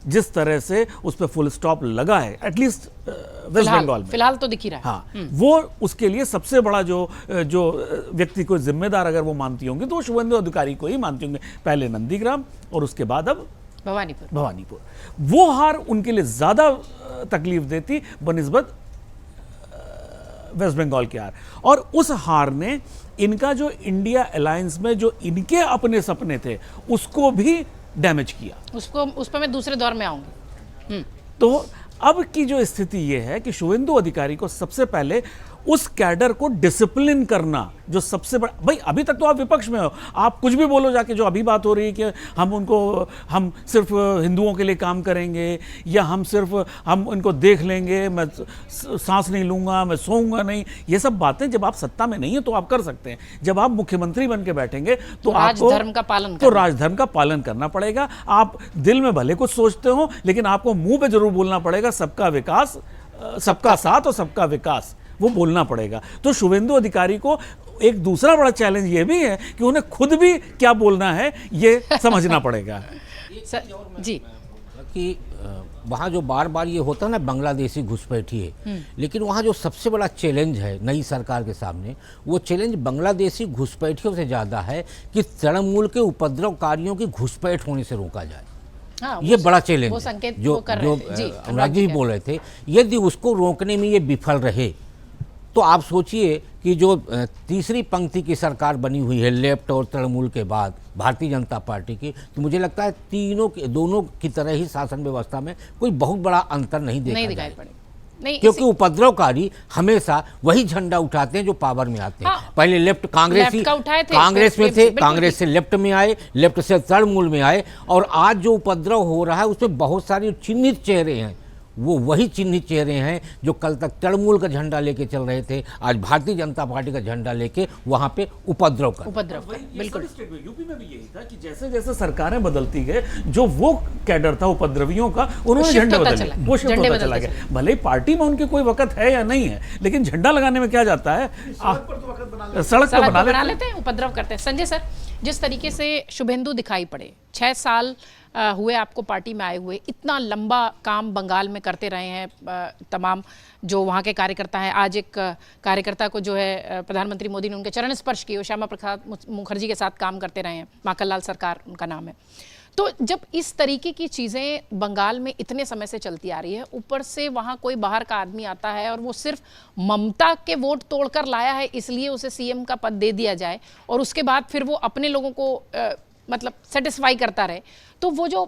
जिस तरह से उस पर फुल स्टॉप लगा है, एटलीस्ट वेस्ट बंगाल में फिलहाल तो दिख ही रहा है। हाँ, वो उसके लिए सबसे बड़ा जो व्यक्ति को जिम्मेदार अगर वो मानती होंगी, तो वो शुभेंदु अधिकारी को ही मानती होंगी। पहले नंदीग्राम और उसके बाद अब भवानीपुर। वो हार उनके लिए ज्यादा तकलीफ देती बनिस्बत वेस्ट बंगाल के हार। और उस हार ने इनका जो इंडिया अलायंस में जो इनके अपने सपने थे, उसको भी डैमेज किया। उस पर मैं दूसरे दौर में आऊंगी। तो अब की जो स्थिति ये है कि शुभेंदु अधिकारी को सबसे पहले उस कैडर को डिसिप्लिन करना, जो सबसे बड़ा, भाई अभी तक तो आप विपक्ष में हो, आप कुछ भी बोलो जाके, जो अभी बात हो रही है कि हम सिर्फ हिंदुओं के लिए काम करेंगे, या हम उनको देख लेंगे, मैं सांस नहीं लूंगा, मैं सोऊंगा नहीं, ये सब बातें जब आप सत्ता में नहीं है तो आप कर सकते हैं। जब आप मुख्यमंत्री बन के बैठेंगे तो आपको राजधर्म का पालन करना पड़ेगा। आप दिल में भले कुछ सोचते हो, लेकिन आपको मुंह पे जरूर बोलना पड़ेगा, सबका विकास, सबका साथ और सबका विकास, वो बोलना पड़ेगा। तो शुभेंदु अधिकारी को एक दूसरा बड़ा चैलेंज ये भी है कि उन्हें खुद भी क्या बोलना है ये समझना पड़ेगा। जी, कि वहाँ जो बार बार ये होता है ना, बांग्लादेशी घुसपैठी है, लेकिन वहाँ जो सबसे बड़ा चैलेंज है नई सरकार के सामने, वो चैलेंज बांग्लादेशी घुसपैठियों से ज़्यादा है कि तृणमूल के उपद्रवकारियों की घुसपैठ होने से रोका जाए। हाँ, ये बड़ा चैलेंज है जो अनुराग जी बोल रहे थे। यदि उसको रोकने में ये विफल रहे, तो आप सोचिए कि जो तीसरी पंक्ति की सरकार बनी हुई है लेफ्ट और तृणमूल के बाद भारतीय जनता पार्टी की, तो मुझे लगता है दोनों की तरह ही शासन व्यवस्था में कोई बहुत बड़ा अंतर नहीं दिखाई पड़ेगा। क्योंकि उपद्रवकारी हमेशा वही झंडा उठाते हैं जो पावर में आते हैं। हाँ, पहले लेफ्ट कांग्रेस में थे, कांग्रेस से लेफ्ट में आए, लेफ्ट से तृणमूल में आए, और आज जो उपद्रव हो रहा है उसमें बहुत सारे चिन्हित चेहरे हैं। वो वही चिन्हित चेहरे हैं जो कल तक तृणमूल का झंडा लेके चल रहे थे, आज भारतीय जनता पार्टी का झंडा लेके वहां पे उपद्रव कर। बिल्कुल, यूपी में भी यही था कि जैसे जैसे सरकारें बदलती गए, जो वो कैडर था उपद्रवियों का, उन्होंने झंडे बदले, वो शिफ्ट होता चला गया। भले ही पार्टी में उनके कोई वक्त है या नहीं है, लेकिन झंडा लगाने में क्या जाता है, सड़क पर बना लेते हैं, उपद्रव करते हैं। संजय सर, जिस तरीके से शुभेंदु दिखाई पड़े, 6 साल हुए आपको पार्टी में आए हुए, इतना लंबा काम बंगाल में करते रहे हैं, तमाम जो वहाँ के कार्यकर्ता हैं। आज एक कार्यकर्ता को जो है प्रधानमंत्री मोदी ने उनके चरण स्पर्श किए, श्यामा प्रसाद मुखर्जी के साथ काम करते रहे हैं, माखन लाल सरकार उनका नाम है। तो जब इस तरीके की चीज़ें बंगाल में इतने समय से चलती आ रही है, ऊपर से वहाँ कोई बाहर का आदमी आता है और वो सिर्फ ममता के वोट तोड़कर लाया है, इसलिए उसे सीएम का पद दे दिया जाए, और उसके बाद फिर वो अपने लोगों को मतलब सेटिस्फाई करता रहे, तो वो जो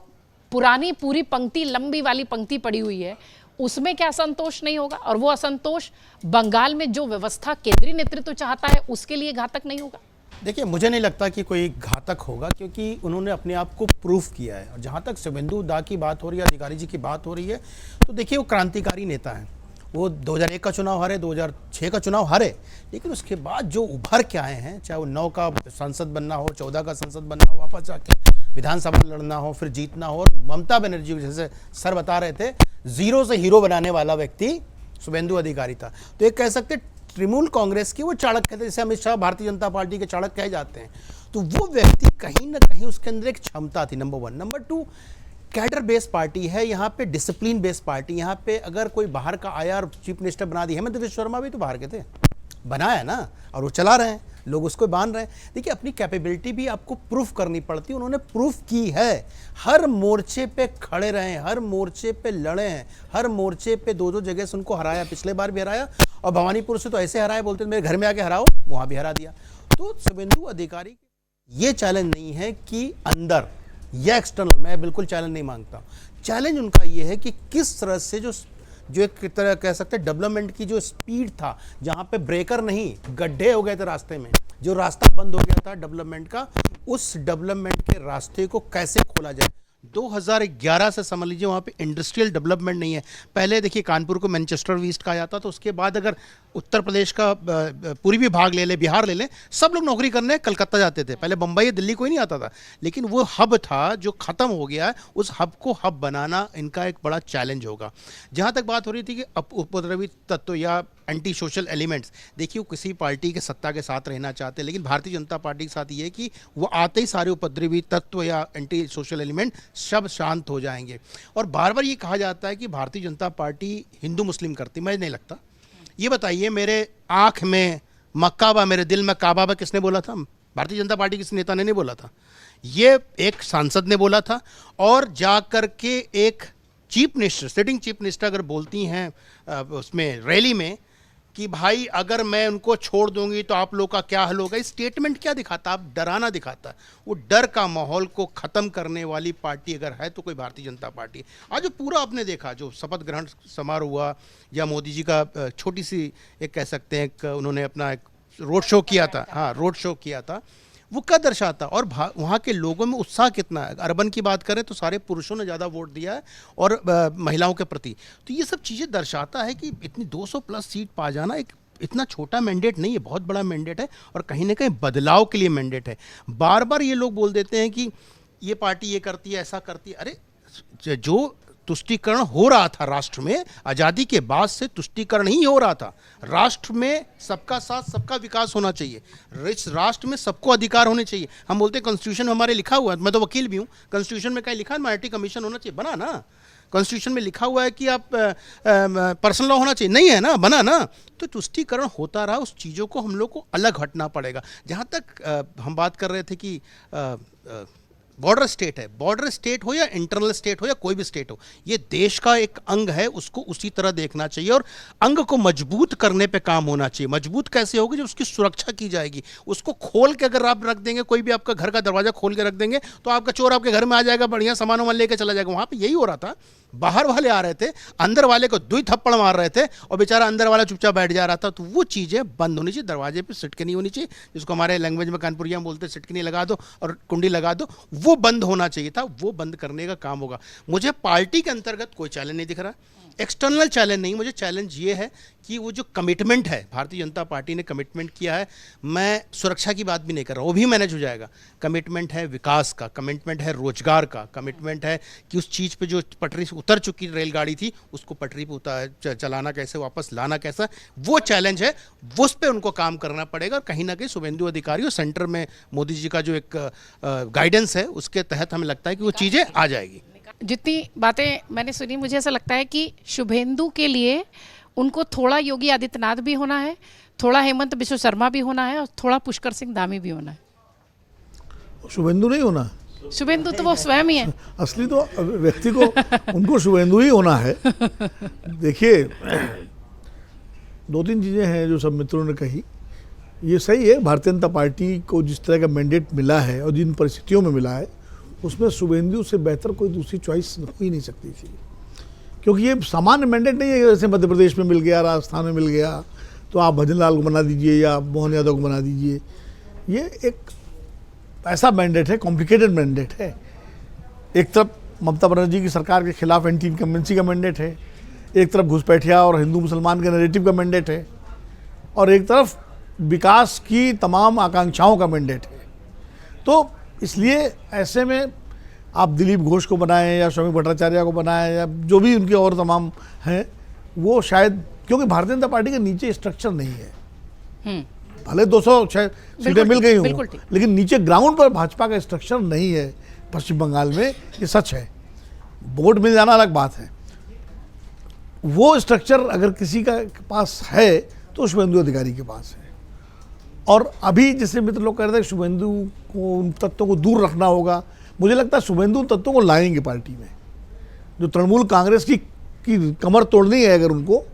पुरानी पूरी पंक्ति, लंबी वाली पंक्ति पड़ी हुई है, उसमें क्या असंतोष नहीं होगा? और वो असंतोष बंगाल में जो व्यवस्था केंद्रीय नेतृत्व चाहता है उसके लिए घातक नहीं होगा? देखिए, मुझे नहीं लगता कि कोई घातक होगा, क्योंकि उन्होंने अपने आप को प्रूफ किया है। और जहाँ तक शुभेंदु दा की बात हो रही है, अधिकारी जी की बात हो रही है, तो देखिए वो क्रांतिकारी नेता हैं। वो 2001 का चुनाव हारे, 2006 का चुनाव हारे, लेकिन उसके बाद जो उभर के आए हैं, चाहे वो 9 का सांसद बनना हो, 14 का सांसद बनना हो, वापस जाके विधानसभा लड़ना हो, फिर जीतना हो, और ममता बनर्जी जैसे सर बता रहे थे, जीरो से हीरो बनाने वाला व्यक्ति शुभेंदु अधिकारी था। तो एक कह सकते तृणमूल कांग्रेस की वो चाणक्य थे, जैसे अमित शाह भारतीय जनता पार्टी के चाणक्य कहे जाते हैं। तो वो व्यक्ति कहीं ना कहीं उसके अंदर एक क्षमता थी, number 1। Number 2, cadre based party है यहाँ पे, डिसिप्लिन बेस्ड पार्टी यहाँ पे। अगर कोई बाहर का आया और चीफ मिनिस्टर बना दी, हेमंत विश्व शर्मा भी तो बाहर के थे, बनाया ना, और वो चला रहे हैं, लोग उसको बांध रहे हैं। देखिए, अपनी कैपेबिलिटी भी आपको प्रूफ करनी पड़ती है, उन्होंने प्रूफ की है। हर मोर्चे पे खड़े रहे, हर मोर्चे पे लड़े हैं, हर मोर्चे पे 2-2 जगह से उनको हराया, पिछले बार भी हराया, और भवानीपुर से तो ऐसे हराया, बोलते मेरे घर में आके हराओ, वहां भी हरा दिया। तो शुभेंदु अधिकारी ये चैलेंज नहीं है कि अंदर या एक्सटर्नल, मैं बिल्कुल चैलेंज नहीं मांगता। चैलेंज उनका ये है कि किस तरह से जो एक तरह कह सकते हैं डेवलपमेंट की जो स्पीड था, जहां पे ब्रेकर नहीं, गड्ढे हो गए थे रास्ते में, जो रास्ता बंद हो गया था डेवलपमेंट का, उस डेवलपमेंट के रास्ते को कैसे खोला जाए। 2011 से समझ लीजिए वहाँ पे इंडस्ट्रियल डेवलपमेंट नहीं है। पहले देखिए, कानपुर को मैनचेस्टर ईस्ट कहा जाता, तो उसके बाद अगर उत्तर प्रदेश का पूरी भी भाग ले ले, बिहार ले लें, सब लोग नौकरी करने कलकत्ता जाते थे। पहले बम्बई दिल्ली कोई नहीं आता था, लेकिन वो हब था जो ख़त्म हो गया है, उस हब को हब बनाना इनका एक बड़ा चैलेंज होगा। जहाँ तक बात हो रही थी कि उपद्रवी तत्व या एंटी सोशल एलिमेंट्स, देखिए वो किसी पार्टी के सत्ता के साथ रहना चाहते हैं, लेकिन भारतीय जनता पार्टी के साथ ये है कि वो आते ही सारे उपद्रवी तत्व या एंटी सोशल एलिमेंट सब शांत हो जाएंगे। और बार बार ये कहा जाता है कि भारतीय जनता पार्टी हिंदू मुस्लिम करती, मुझे नहीं लगता। ये बताइए, मेरे आँख में मक्काबा, मेरे दिल में काबा किसने बोला था? भारतीय जनता पार्टी किसी नेता ने नहीं बोला था, ये एक सांसद ने बोला था। और जा कर के एक chief minister, sitting chief minister अगर बोलती हैं उसमें रैली में कि भाई अगर मैं उनको छोड़ दूंगी तो आप लोग का क्या हल होगा, इस स्टेटमेंट क्या दिखाता? आप डराना दिखाता। वो डर का माहौल को ख़त्म करने वाली पार्टी अगर है तो कोई भारतीय जनता पार्टी। आज जो पूरा आपने देखा, जो शपथ ग्रहण समारोह हुआ, या मोदी जी का छोटी सी एक कह सकते हैं उन्होंने अपना एक रोड शो किया था, हाँ रोड शो किया था, वो क्या दर्शाता? और वहाँ के लोगों में उत्साह कितना है। अर्बन की बात करें तो सारे पुरुषों ने ज़्यादा वोट दिया है और महिलाओं के प्रति। तो ये सब चीज़ें दर्शाता है कि इतनी 200+ सीट पा जाना एक इतना छोटा मैंडेट नहीं है, बहुत बड़ा मैंडेट है, और कहीं ना कहीं बदलाव के लिए मैंडेट है। बार बार ये लोग बोल देते हैं कि ये पार्टी ये करती है, ऐसा करती है। अरे जो तुष्टीकरण हो रहा था राष्ट्र में, आज़ादी के बाद से तुष्टीकरण ही हो रहा था। राष्ट्र में सबका साथ सबका विकास होना चाहिए, इस राष्ट्र में सबको अधिकार होने चाहिए। हम बोलते हैं कॉन्स्टिट्यूशन में हमारे लिखा हुआ है, मैं तो वकील भी हूँ, कॉन्स्टिट्यूशन में कहीं लिखा है माइनॉरिटी कमीशन होना चाहिए? बना ना। कॉन्स्टिट्यूशन में लिखा हुआ है कि आप पर्सनल लॉ होना चाहिए? नहीं है ना, बना ना। तो तुष्टीकरण होता रहा, उस चीज़ों को हम लोग को अलग हटना पड़ेगा। जहाँ तक हम बात कर रहे थे कि बॉर्डर स्टेट है, बॉर्डर स्टेट हो या इंटरनल स्टेट हो या कोई भी स्टेट हो, ये देश का एक अंग है, उसको उसी तरह देखना चाहिए और अंग को मजबूत करने पे काम होना चाहिए। मजबूत कैसे होगी? जब उसकी सुरक्षा की जाएगी। उसको खोल के अगर आप रख देंगे, कोई भी आपका घर का दरवाजा खोल के रख देंगे, तो आपका चोर आपके घर में आ जाएगा, बढ़िया सामान वामान लेके चला जाएगा। वहाँ पे यही हो रहा था, बाहर वाले आ रहे थे, अंदर वाले को 2 थप्पड़ मार रहे थे और बेचारा अंदर वाला चुपचाप बैठ जा रहा था। तो वो चीज़ें बंद होनी चाहिए, दरवाजे पे सिटकनी होनी चाहिए, जिसको हमारे लैंग्वेज में कानपुरिया बोलते हैं, सिटकनी लगा दो और कुंडी लगा दो, वो बंद होना चाहिए था। वो बंद करने का काम होगा। मुझे पार्टी के अंतर्गत कोई चैलेंज नहीं दिख रहा, एक्सटर्नल चैलेंज नहीं। मुझे चैलेंज ये है कि वो जो कमिटमेंट है, भारतीय जनता पार्टी ने कमिटमेंट किया है, मैं सुरक्षा की बात भी नहीं कर रहा, वो भी मैनेज हो जाएगा। कमिटमेंट है विकास का, कमिटमेंट है रोजगार का, कमिटमेंट है कि उस चीज़ पे जो पटरी से उतर चुकी रेलगाड़ी थी उसको पटरी पे चलाना कैसे, वापस लाना कैसा, वो चैलेंज है। उस पर उनको काम करना पड़ेगा। और कहीं ना कहीं शुभेंदु अधिकारी और सेंटर में मोदी जी का जो एक गाइडेंस है, उसके तहत हमें लगता है कि वो चीज़ें आ जाएगी। जितनी बातें मैंने सुनी, मुझे ऐसा लगता है कि शुभेंदु के लिए उनको थोड़ा योगी आदित्यनाथ भी होना है, थोड़ा हेमंत बिश्व शर्मा भी होना है और थोड़ा पुष्कर सिंह धामी भी होना है। शुभेंदु नहीं होना, शुभेंदु तो वो स्वयं ही है। असली तो व्यक्ति को उनको शुभेंदु ही होना है। देखिए, 2-3 चीज़ें हैं जो सब मित्रों ने कही, ये सही है। भारतीय जनता पार्टी को जिस तरह का मैंडेट मिला है और जिन परिस्थितियों में मिला है, उसमें शुभेंदु से बेहतर कोई दूसरी चॉइस हो ही नहीं सकती थी, क्योंकि ये सामान्य मैंडेट नहीं है। जैसे मध्य प्रदेश में मिल गया, राजस्थान में मिल गया, तो आप भजन लाल को बना दीजिए या मोहन यादव को बना दीजिए। ये एक ऐसा मैंडेट है, कॉम्प्लिकेटेड मैंडेट है। एक तरफ ममता बनर्जी की सरकार के खिलाफ एंटी इनकम्बेंसी का मैंडेट है, एक तरफ घुसपैठिया और हिंदू मुसलमान के नैरेटिव का मैंडेट है, और एक तरफ विकास की तमाम आकांक्षाओं का मैंडेट है। तो इसलिए ऐसे में आप दिलीप घोष को बनाएं या श्रमिक भट्टाचार्य को बनाएं या जो भी उनके और तमाम हैं, वो शायद, क्योंकि भारतीय जनता पार्टी के नीचे स्ट्रक्चर नहीं है। भले 206 सीटें मिल गई बिल्कुल हों, ठीक। लेकिन नीचे ग्राउंड पर भाजपा का स्ट्रक्चर नहीं है पश्चिम बंगाल में, ये सच है। वोट मिल जाना अलग बात है, वो स्ट्रक्चर अगर किसी का पास है तो शुभेंदु अधिकारी के पास है। और अभी जैसे मित्र लोग कह रहे थे शुभेंदु को उन तत्वों को दूर रखना होगा, मुझे लगता है शुभेंदु उन तत्वों को लाएंगे पार्टी में। जो तृणमूल कांग्रेस की कमर तोड़नी है अगर उनको,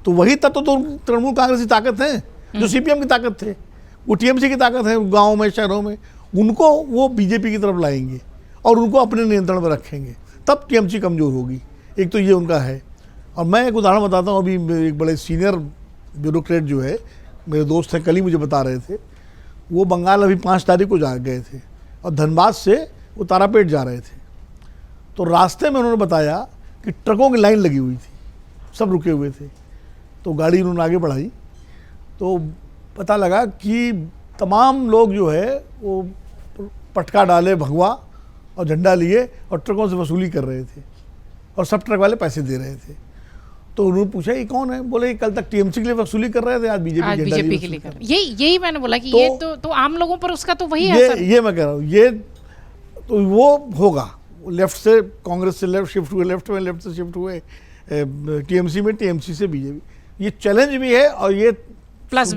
तो वही तत्व तो तृणमूल कांग्रेस की ताकत है जो सीपीएम की ताकत थे, वो टीएमसी की ताकत है गाँव में शहरों में, उनको वो बीजेपी की तरफ लाएंगे और उनको अपने नियंत्रण में रखेंगे, तब टीएमसी कमज़ोर होगी। एक तो ये उनका है। और मैं एक उदाहरण बताता हूँ, अभी एक बड़े सीनियर ब्यूरोक्रेट जो है, मेरे दोस्त हैं, कल ही मुझे बता रहे थे, वो बंगाल अभी 5 तारीख को जा गए थे और धनबाद से वो तारापेट जा रहे थे। तो रास्ते में उन्होंने बताया कि ट्रकों की लाइन लगी हुई थी, सब रुके हुए थे। तो गाड़ी उन्होंने आगे बढ़ाई तो पता लगा कि तमाम लोग जो है वो पटका डाले भगवा और झंडा लिए और ट्रकों से वसूली कर रहे थे और सब ट्रक वाले पैसे दे रहे थे। तो उन्होंने पूछा ये कौन है, बोले कल तक टीएमसी के लिए वसूली कर रहे थे, आज बीजेपी के लिए कर रहे हैं। यही मैंने बोला कि ये तो आम लोगों पर उसका तो वही है। असर। ये मैं कह रहा हूँ, ये तो वो होगा, लेफ्ट से कांग्रेस से लेफ्ट शिफ्ट हुए, लेफ्ट में लेफ्ट से शिफ्ट हुए टीएमसी में, टीएमसी से बीजेपी। ये चैलेंज भी है और ये प्लस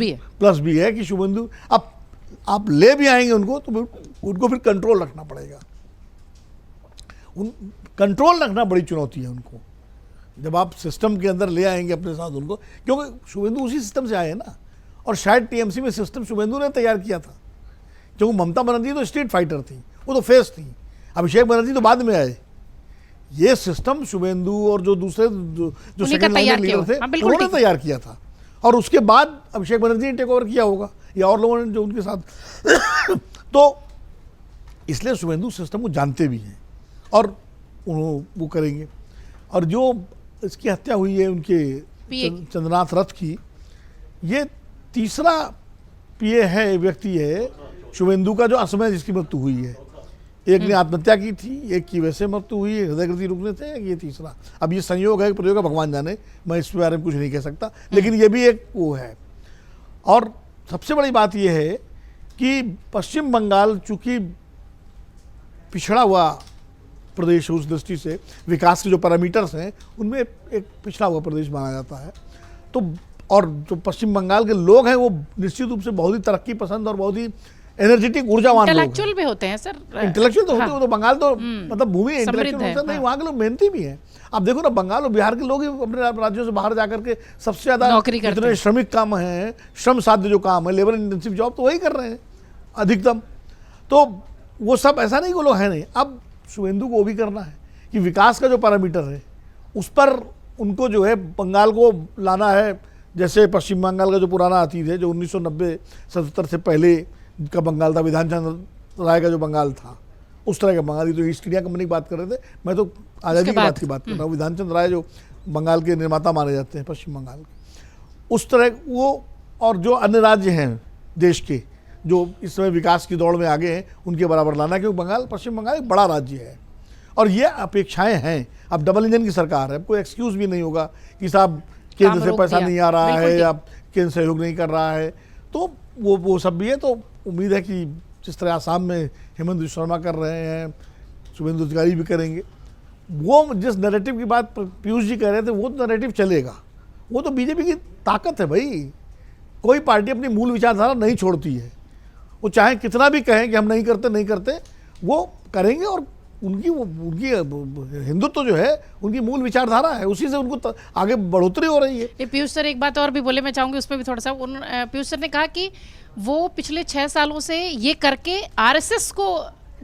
भी है कि शुभेंदु अब आप ले भी आएंगे उनको तो उनको फिर कंट्रोल रखना पड़ेगा। कंट्रोल रखना बड़ी चुनौती है उनको, जब आप सिस्टम के अंदर ले आएंगे अपने साथ उनको, क्योंकि शुभेंदु उसी सिस्टम से आए हैं ना। और शायद टीएमसी में सिस्टम शुभेंदु ने तैयार किया था, क्योंकि ममता बनर्जी तो स्ट्रीट फाइटर थी, वो तो फेस थी, अभिषेक बनर्जी तो बाद में आए। ये सिस्टम शुभेंदु और जो दूसरे जो सेकंड लाइन लीडर थे उन्होंने तैयार किया था, और उसके बाद अभिषेक बनर्जी ने टेक ओवर किया होगा या और लोगों ने जो उनके साथ तो इसलिए शुभेंदु सिस्टम को जानते भी हैं और वो करेंगे। और जो इसकी हत्या हुई है उनके चंद्रनाथ रथ की, ये तीसरा पीए है, व्यक्ति है शुभेंदु का जो असमय जिसकी मृत्यु हुई है। एक ने आत्महत्या की थी, एक की वैसे मृत्यु हुई है, हृदय गति रुकने थे, ये तीसरा। अब ये संयोग है, प्रयोग है, भगवान जाने, मैं इस बारे में कुछ नहीं कह सकता, लेकिन ये भी एक वो है। और सबसे बड़ी बात ये है कि पश्चिम बंगाल चूंकि पिछड़ा हुआ प्रदेश, उस दृष्टि से विकास के जो पैरामीटर्स हैं उनमें एक पिछड़ा हुआ प्रदेश माना जाता है। तो और जो पश्चिम बंगाल के लोग हैं वो निश्चित रूप से बहुत ही तरक्की पसंद और बहुत ही एनर्जेटिक ऊर्जावान लोग हैं। इंटेलेक्चुअल भी होते हैं सर, इंटेलेक्चुअल तो होते हैं। तो बंगाल तो मतलब भूमि इंटेलेक्चुअल होता नहीं, वहाँ के लोग मेहनती भी हैं। आप देखो ना, बंगाल और बिहार के लोग ही अपने राज्यों से बाहर जाकर के सबसे ज़्यादा जितने श्रमिक काम हैं, श्रम साध्य जो काम है, लेबर इंटेंसिव जॉब, तो वही कर रहे हैं अधिकतम। तो वो सब ऐसा नहीं, वो लोग है नहीं। अब शुभेंदु को भी करना है कि विकास का जो पैरामीटर है उस पर उनको जो है बंगाल को लाना है। जैसे पश्चिम बंगाल का जो पुराना अतीत है, जो 1990-77 से पहले का बंगाल था, विधान चंद्र राय का जो बंगाल था, उस तरह का बंगाली। तो ईस्ट इंडिया कंपनी की बात कर रहे थे, मैं तो आज़ादी की बात कर रहा हूँ। विधान चंद्र राय जो बंगाल के निर्माता माने जाते हैं पश्चिम बंगाल के, उस तरह वो। और जो अन्य राज्य हैं देश के जो इस समय विकास की दौड़ में आगे हैं, उनके बराबर लाना, क्योंकि बंगाल, पश्चिम बंगाल एक बड़ा राज्य है और ये अपेक्षाएं हैं। अब डबल इंजन की सरकार है, कोई एक्सक्यूज़ भी नहीं होगा कि साहब केंद्र से पैसा नहीं आ रहा है या केंद्र सहयोग नहीं कर रहा है, तो वो सब भी है। तो उम्मीद है कि जिस तरह आसाम में हेमंत बिस्वा शर्मा कर रहे हैं, शुभेंदु अधिकारी भी करेंगे। वो जिस नैरेटिव की बात पीयूष जी कह रहे थे, वो नैरेटिव चलेगा। वो तो बीजेपी की ताकत है भाई, कोई पार्टी अपनी मूल विचारधारा नहीं छोड़ती है। वो चाहे कितना भी कहें कि हम नहीं करते, वो करेंगे। और उनकी हिंदुत्व जो है उनकी मूल विचारधारा है, उसी से उनको आगे बढ़ोतरी हो रही है। पीयूष सर एक बात और भी बोले, मैं चाहूँगी उसमें भी थोड़ा सा। पीयूष सर ने कहा कि वो पिछले 6 सालों से ये करके आरएसएस को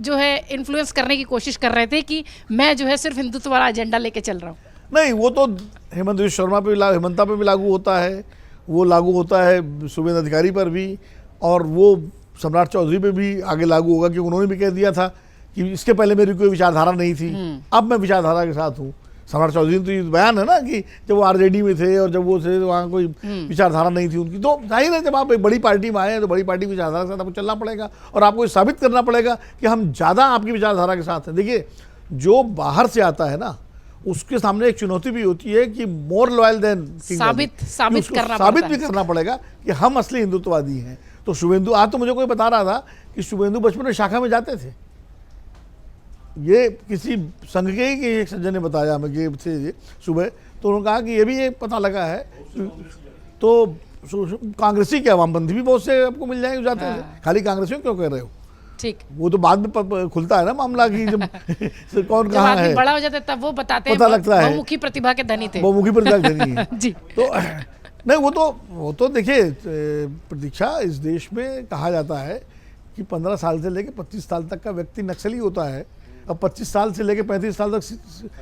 जो है इन्फ्लुएंस करने की कोशिश कर रहे थे कि मैं जो है सिर्फ हिंदुत्व वाला एजेंडा लेके चल रहा हूँ। नहीं, वो तो हेमंत बिस्वा शर्मा पे, हेमंता पे भी लागू होता है, वो लागू होता है शुभेंदु अधिकारी पर भी, और वो सम्राट चौधरी पे भी आगे लागू होगा, क्योंकि उन्होंने भी कह दिया था कि इसके पहले मेरी कोई विचारधारा नहीं थी, अब मैं विचारधारा के साथ हूँ। सम्राट चौधरी तो ये बयान है ना कि जब वो आरजेडी में थे और जब वो थे वहाँ कोई विचारधारा नहीं थी उनकी। तो जाहिर है जब आप एक बड़ी पार्टी में आए हैं तो बड़ी पार्टी की विचारधारा के साथ आपको चलना पड़ेगा और आपको ये साबित करना पड़ेगा कि हम ज़्यादा आपकी विचारधारा के साथ हैं। देखिए, जो बाहर से आता है ना, उसके सामने एक चुनौती भी होती है कि मोर लॉयल देन साबित भी करना पड़ेगा कि हम असली हिंदुत्ववादी हैं। तो शुभेंदु, आज तो मुझे कोई बता रहा था कि शुभेंदु बचपन में शाखा में जाते थे। ये किसी संघ के ही एक सज्जन ने बताया हमें कि ये सुबह, तो उन्होंने कहा कि ये भी ये पता लगा है। तो कांग्रेसी के वामपंथी भी बहुत से आपको मिल जाएंगे जाते थे, खाली कांग्रेसियों क्यों कह रहे हो? ठीक, वो तो बाद में खुलता है ना मामला की जब कौन कहाँ है, बड़ा हो जाता है तब वो बताते हैं, पता लगता है बहुमुखी प्रतिभा के धनी थे, बहुमुखी प्रतिभा के धनी है। जी। तो नहीं, वो तो देखिए प्रतीक्षा, इस देश में कहा जाता है कि 15 साल से लेकर 25 साल तक का व्यक्ति नक्सली होता है, अब 25 साल से लेकर 35 साल तक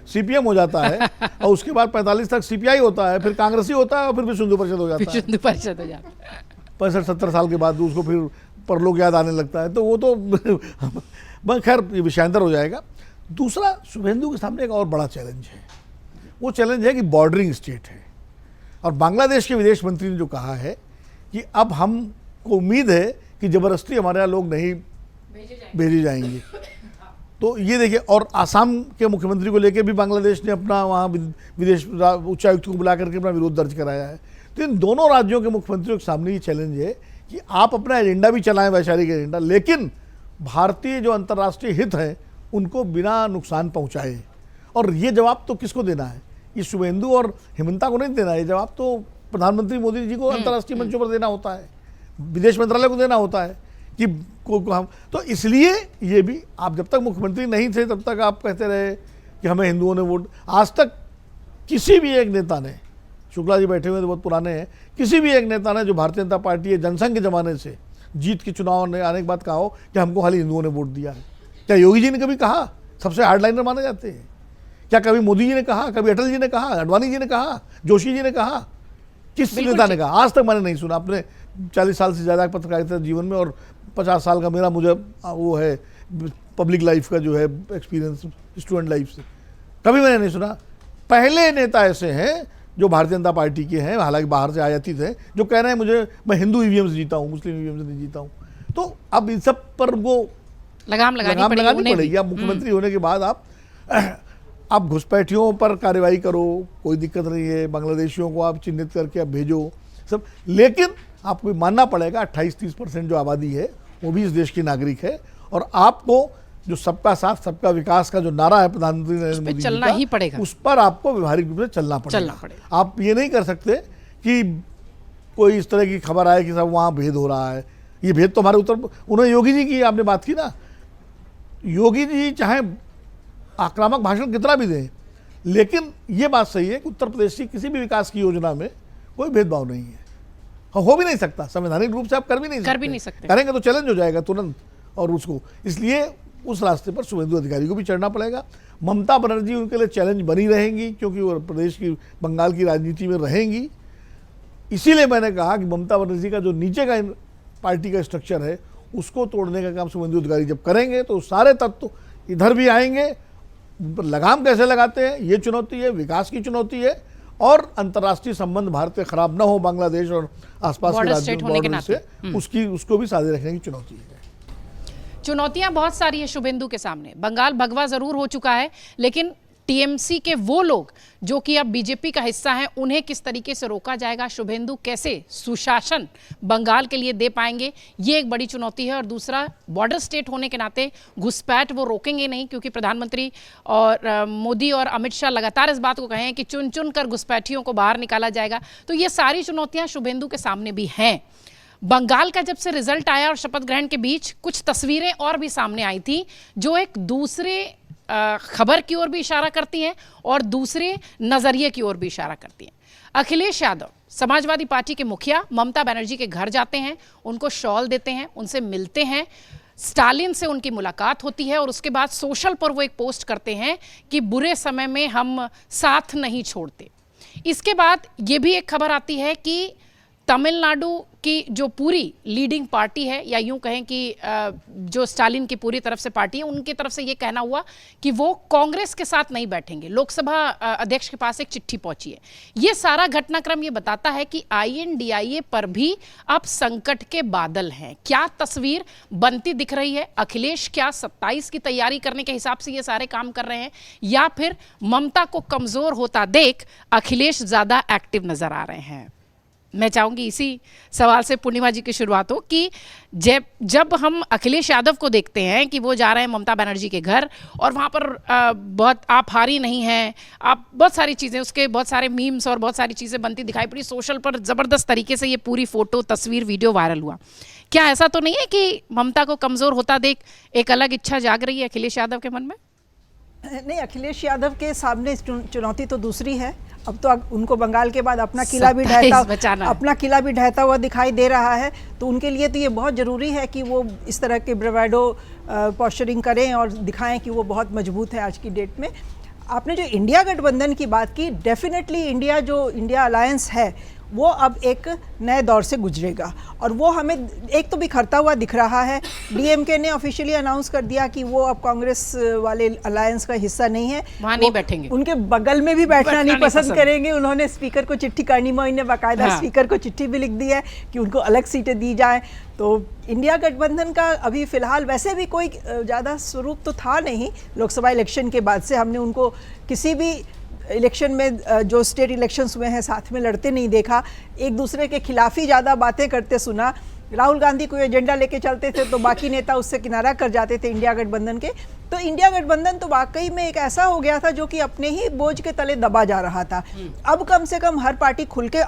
सीपीएम हो जाता है, और उसके बाद 45 तक सीपीआई होता है, फिर कांग्रेसी होता है, और फिर विश्व हिंदू परिषद हो जाता है। हिंदू परिषद हो जाता है 65-70 साल के बाद उसको फिर परलोक याद आने लगता है। तो वो तो खैर ये विषयांतर हो जाएगा। दूसरा, शुभेंदु के सामने एक और बड़ा चैलेंज है। वो चैलेंज है कि बॉर्डरिंग स्टेट है, और बांग्लादेश के विदेश मंत्री ने जो कहा है कि अब हमको उम्मीद है कि जबरदस्ती हमारे यहाँ लोग नहीं भेजे जाएंगे। तो ये देखिए, और आसाम के मुख्यमंत्री को लेकर भी बांग्लादेश ने अपना वहाँ विदेश उच्चायुक्त को बुला करके अपना विरोध दर्ज कराया है। तो इन दोनों राज्यों के मुख्यमंत्रियों के सामने ये चैलेंज है कि आप अपना एजेंडा भी चलाएं, वैचारिक एजेंडा, लेकिन भारतीय जो अंतर्राष्ट्रीय हित है उनको बिना नुकसान पहुंचाए। और ये जवाब तो किसको देना है? ये शुभेंदु और हेमंता को नहीं देना है, ये जवाब तो प्रधानमंत्री मोदी जी को अंतर्राष्ट्रीय मंचों पर देना होता है, विदेश मंत्रालय को देना होता है कि हम तो इसलिए ये भी, आप जब तक मुख्यमंत्री नहीं थे तब तक आप कहते रहे कि हमें हिंदुओं ने वोट, आज तक किसी भी एक नेता ने, शुक्ला जी बैठे हुए तो बहुत पुराने हैं, किसी भी एक नेता ने जो भारतीय जनता पार्टी है जनसंघ के ज़माने से जीत के चुनाव आने के बाद कहा हो कि हमको खाली हिंदुओं ने वोट दिया है? क्या योगी जी ने कभी कहा? सबसे हार्डलाइनर माने जाते हैं। क्या कभी मोदी जी ने कहा, कभी अटल जी ने कहा, अडवाणी जी ने कहा, जोशी जी ने कहा, किस नेता ने कहा? आज तक मैंने नहीं सुना। अपने 40 साल से ज़्यादा पत्रकारिता जीवन में और 50 साल का मेरा मुझे वो है पब्लिक लाइफ का जो है एक्सपीरियंस स्टूडेंट लाइफ से, कभी मैंने नहीं सुना। पहले नेता ऐसे हैं जो भारतीय जनता पार्टी के हैं, हालांकि बाहर से आयातित हैं, जो कह रहे हैं मैं हिंदू ईवीएम से जीता हूँ, मुस्लिम ईवीएम से नहीं जीता हूँ। तो अब इन सब पर वो लगाम लगानी पड़ेगी। आप मुख्यमंत्री होने के बाद आप घुसपैठियों पर कार्रवाई करो, कोई दिक्कत नहीं है, बांग्लादेशियों को आप चिन्हित करके आप भेजो सब, लेकिन आपको मानना पड़ेगा 28-30% जो आबादी है वो भी इस देश की नागरिक है, और आपको जो सबका साथ सबका विकास का जो नारा है प्रधानमंत्री नरेंद्र मोदी चलना ही पड़ेगा, उस पर आपको व्यवहारिक रूप से चलना पड़ेगा। आप ये नहीं कर सकते कि कोई इस तरह की खबर आए कि सब वहाँ भेद हो रहा है। ये भेद तो हमारे उन्होंने योगी जी की आपने बात की ना, योगी जी चाहे आक्रामक भाषण कितना भी दें, लेकिन ये बात सही है कि उत्तर प्रदेश की किसी भी विकास की योजना में कोई भेदभाव नहीं है, हो भी नहीं सकता, संवैधानिक रूप से आप कर भी नहीं सकते। करेंगे तो चैलेंज हो जाएगा तुरंत, और उसको इसलिए उस रास्ते पर शुभेंदु अधिकारी को भी चढ़ना पड़ेगा। ममता बनर्जी उनके लिए चैलेंज बनी रहेंगी, क्योंकि वो प्रदेश की बंगाल की राजनीति में रहेंगी। इसीलिए मैंने कहा कि ममता बनर्जी का जो नीचे का पार्टी का स्ट्रक्चर है उसको तोड़ने का काम शुभेंदु अधिकारी जब करेंगे तो सारे तत्व इधर भी आएंगे। लगाम कैसे लगाते हैं, ये चुनौती है, विकास की चुनौती है, और अंतर्राष्ट्रीय संबंध भारत के खराब न हो बांग्लादेश और आसपास के राज्यों से, उसको भी साझे रखने की चुनौती है। चुनौतियां बहुत सारी है शुभेंदु के सामने। बंगाल भगवा जरूर हो चुका है, लेकिन टीएमसी के वो लोग जो कि अब बीजेपी का हिस्सा हैं, उन्हें किस तरीके से रोका जाएगा, शुभेंदु कैसे सुशासन बंगाल के लिए दे पाएंगे, ये एक बड़ी चुनौती है। और दूसरा, बॉर्डर स्टेट होने के नाते घुसपैठ वो रोकेंगे नहीं, क्योंकि प्रधानमंत्री और मोदी और अमित शाह लगातार इस बात को कहे हैं कि चुन चुन कर घुसपैठियों को बाहर निकाला जाएगा। तो ये सारी चुनौतियां शुभेंदु के सामने भी हैं। बंगाल का जब से रिजल्ट आया और शपथ ग्रहण के बीच कुछ तस्वीरें और भी सामने आई थी जो एक दूसरे खबर की ओर भी इशारा करती हैं और दूसरे नजरिए की ओर भी इशारा करती हैं। अखिलेश यादव समाजवादी पार्टी के मुखिया ममता बनर्जी के घर जाते हैं, उनको शॉल देते हैं, उनसे मिलते हैं, स्टालिन से उनकी मुलाकात होती है, और उसके बाद सोशल पर वो एक पोस्ट करते हैं कि बुरे समय में हम साथ नहीं छोड़ते। इसके बाद ये भी एक खबर आती है कि तमिलनाडु की जो पूरी लीडिंग पार्टी है, या यूं कहें कि जो स्टालिन की पूरी तरफ से पार्टी है, उनकी तरफ से ये कहना हुआ कि वो कांग्रेस के साथ नहीं बैठेंगे। लोकसभा अध्यक्ष के पास एक चिट्ठी पहुंची है। ये सारा घटनाक्रम ये बताता है कि INDIA पर भी अब संकट के बादल हैं। क्या तस्वीर बनती दिख रही है? अखिलेश क्या 27 की तैयारी करने के हिसाब से ये सारे काम कर रहे हैं, या फिर ममता को कमजोर होता देख अखिलेश ज्यादा एक्टिव नजर आ रहे हैं? मैं चाहूंगी इसी सवाल से पूर्णिमा जी की शुरुआत हो कि जब हम अखिलेश यादव को देखते हैं कि वो जा रहे हैं ममता बनर्जी के घर और वहाँ पर बहुत आप हारी नहीं हैं, आप बहुत सारी चीज़ें, उसके बहुत सारे मीम्स और बहुत सारी चीज़ें बनती दिखाई पड़ी, सोशल पर ज़बरदस्त तरीके से ये पूरी फोटो, तस्वीर, वीडियो वायरल हुआ। क्या ऐसा तो नहीं है कि ममता को कमज़ोर होता देख एक अलग इच्छा जाग रही है अखिलेश यादव के मन में? नहीं, अखिलेश यादव के सामने चुनौती तो दूसरी है। अब तो उनको बंगाल के बाद अपना किला भी ढहता हुआ दिखाई दे रहा है, तो उनके लिए तो ये बहुत ज़रूरी है कि वो इस तरह के ब्रेवाडो पोस्चरिंग करें और दिखाएं कि वो बहुत मजबूत है आज की डेट में। आपने जो इंडिया गठबंधन की बात की, डेफिनेटली इंडिया अलायंस है वो अब एक नए दौर से गुजरेगा और वो हमें एक तो बिखरता हुआ दिख रहा है। डीएमके ने ऑफिशियली अनाउंस कर दिया कि वो अब कांग्रेस वाले अलायंस का हिस्सा नहीं है, वहाँ नहीं बैठेंगे, उनके बगल में भी बैठना नहीं पसंद करेंगे। उन्होंने स्पीकर को चिट्ठी, कर्णी मोई ने बाकायदा स्पीकर को चिट्ठी भी लिख दी है कि उनको अलग सीटें दी जाएं। तो इंडिया गठबंधन का अभी फिलहाल वैसे भी कोई ज़्यादा स्वरूप तो था नहीं। लोकसभा इलेक्शन के बाद से हमने उनको किसी भी इलेक्शन में, जो स्टेट इलेक्शंस हुए हैं, साथ में लड़ते नहीं देखा। एक दूसरे के खिलाफ ही ज़्यादा बातें करते सुना। राहुल गांधी कोई एजेंडा लेके चलते थे तो बाकी नेता उससे किनारा कर जाते थे इंडिया गठबंधन के। तो इंडिया गठबंधन तो वाकई में एक ऐसा हो गया था जो कि अपने ही बोझ के तले दबा जा रहा था। अब कम से कम हर पार्टी खुल के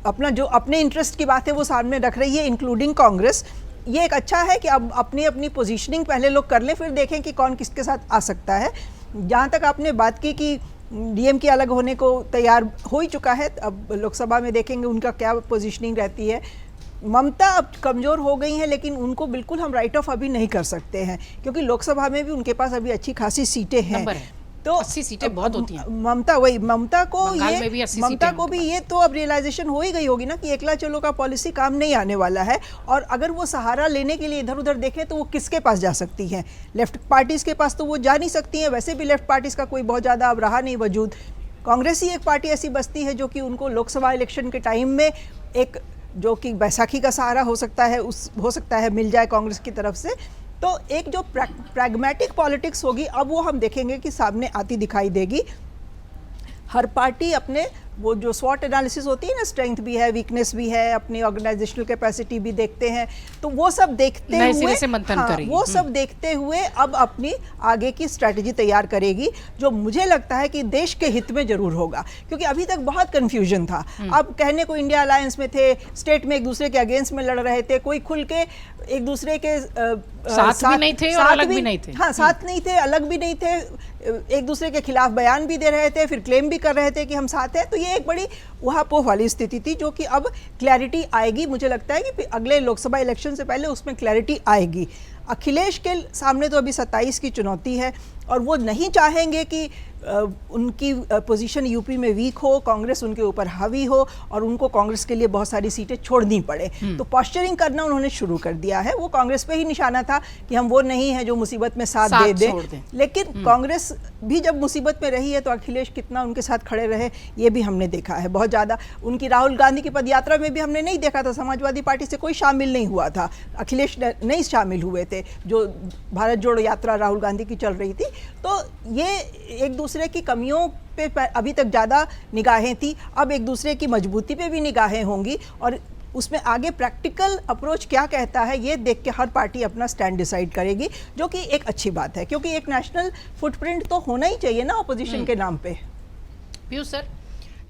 अपना जो अपने इंटरेस्ट की बात है वो सामने रख रही है, इंक्लूडिंग कांग्रेस। ये एक अच्छा है कि अब अपनी पोजीशनिंग पहले लोग कर लें, फिर देखें कि कौन किसके साथ आ सकता है। जहाँ तक आपने बात की कि डीएमके अलग होने को तैयार हो ही चुका है, अब लोकसभा में देखेंगे उनका क्या पोजीशनिंग रहती है। ममता अब कमज़ोर हो गई हैं, लेकिन उनको बिल्कुल हम राइट ऑफ अभी नहीं कर सकते हैं क्योंकि लोकसभा में भी उनके पास अभी अच्छी खासी सीटें हैं। तो 80 सीटें बहुत होती हैं। ममता को भी ये तो अब रियलाइजेशन हो ही गई होगी ना कि एकला चलो का पॉलिसी काम नहीं आने वाला है, और अगर वो सहारा लेने के लिए इधर उधर देखें तो वो किसके पास जा सकती हैं? लेफ्ट पार्टीज के पास तो वो जा नहीं सकती हैं। वैसे भी लेफ्ट पार्टीज का कोई बहुत ज़्यादा अब रहा नहीं वजूद। कांग्रेस ही एक पार्टी ऐसी बचती है जो कि उनको लोकसभा इलेक्शन के टाइम में एक, जो कि बैसाखी का सहारा हो सकता है मिल जाए कांग्रेस की तरफ से। तो एक जो प्रैग्मेटिक पॉलिटिक्स होगी अब वो हम देखेंगे कि सामने आती दिखाई देगी। हर पार्टी अपने वो जो स्वॉट एनालिसिस होती है ना, स्ट्रेंथ भी है, वीकनेस भी है, अपनी ऑर्गेनाइजेशनल कैपेसिटी भी देखते हैं, तो वो सब देखते हुए वो सब देखते हुए अब अपनी आगे की स्ट्रैटेजी तैयार करेगी, जो मुझे लगता है कि देश के हित में जरूर होगा। क्योंकि अभी तक बहुत कन्फ्यूजन था। अब कहने को इंडिया अलायंस में थे, स्टेट में एक दूसरे के अगेंस्ट में लड़ रहे थे, कोई खुल के एक दूसरे के साथ भी नहीं थे और अलग भी नहीं थे। हाँ, साथ नहीं थे, अलग भी नहीं थे, एक दूसरे के खिलाफ बयान भी दे रहे थे, फिर क्लेम भी कर रहे थे कि हम साथ हैं। तो ये एक बड़ी उहापोह वाली स्थिति थी, जो कि अब क्लैरिटी आएगी। मुझे लगता है कि अगले लोकसभा इलेक्शन से पहले उसमें क्लैरिटी आएगी। अखिलेश के सामने तो अभी 27 की चुनौती है और वो नहीं चाहेंगे कि उनकी पोजीशन यूपी में वीक हो, कांग्रेस उनके ऊपर हावी हो और उनको कांग्रेस के लिए बहुत सारी सीटें छोड़नी पड़े। तो पॉस्चरिंग करना उन्होंने शुरू कर दिया है। वो कांग्रेस पे ही निशाना था कि हम वो नहीं है जो मुसीबत में साथ दे दें। लेकिन कांग्रेस भी जब मुसीबत में रही है तो अखिलेश कितना उनके साथ खड़े रहे ये भी हमने देखा है। बहुत ज़्यादा उनकी राहुल गांधी की पदयात्रा में भी हमने नहीं देखा था, समाजवादी पार्टी से कोई शामिल नहीं हुआ था, अखिलेश नहीं शामिल हुए थे, जो भारत जोड़ो यात्रा राहुल गांधी की चल रही थी। तो ये एक दूसरे की कमियों पे अभी तक ज़्यादा निगाहें थी, अब एक दूसरे की मजबूती पे भी निगाहें होंगी और उसमें आगे प्रैक्टिकल अप्रोच क्या कहता है ये देख के हर पार्टी अपना स्टैंड डिसाइड करेगी, जो कि एक अच्छी बात है क्योंकि एक नेशनल फुटप्रिंट तो होना ही चाहिए ना ऑपोजिशन के नाम पे। पीयूष सर,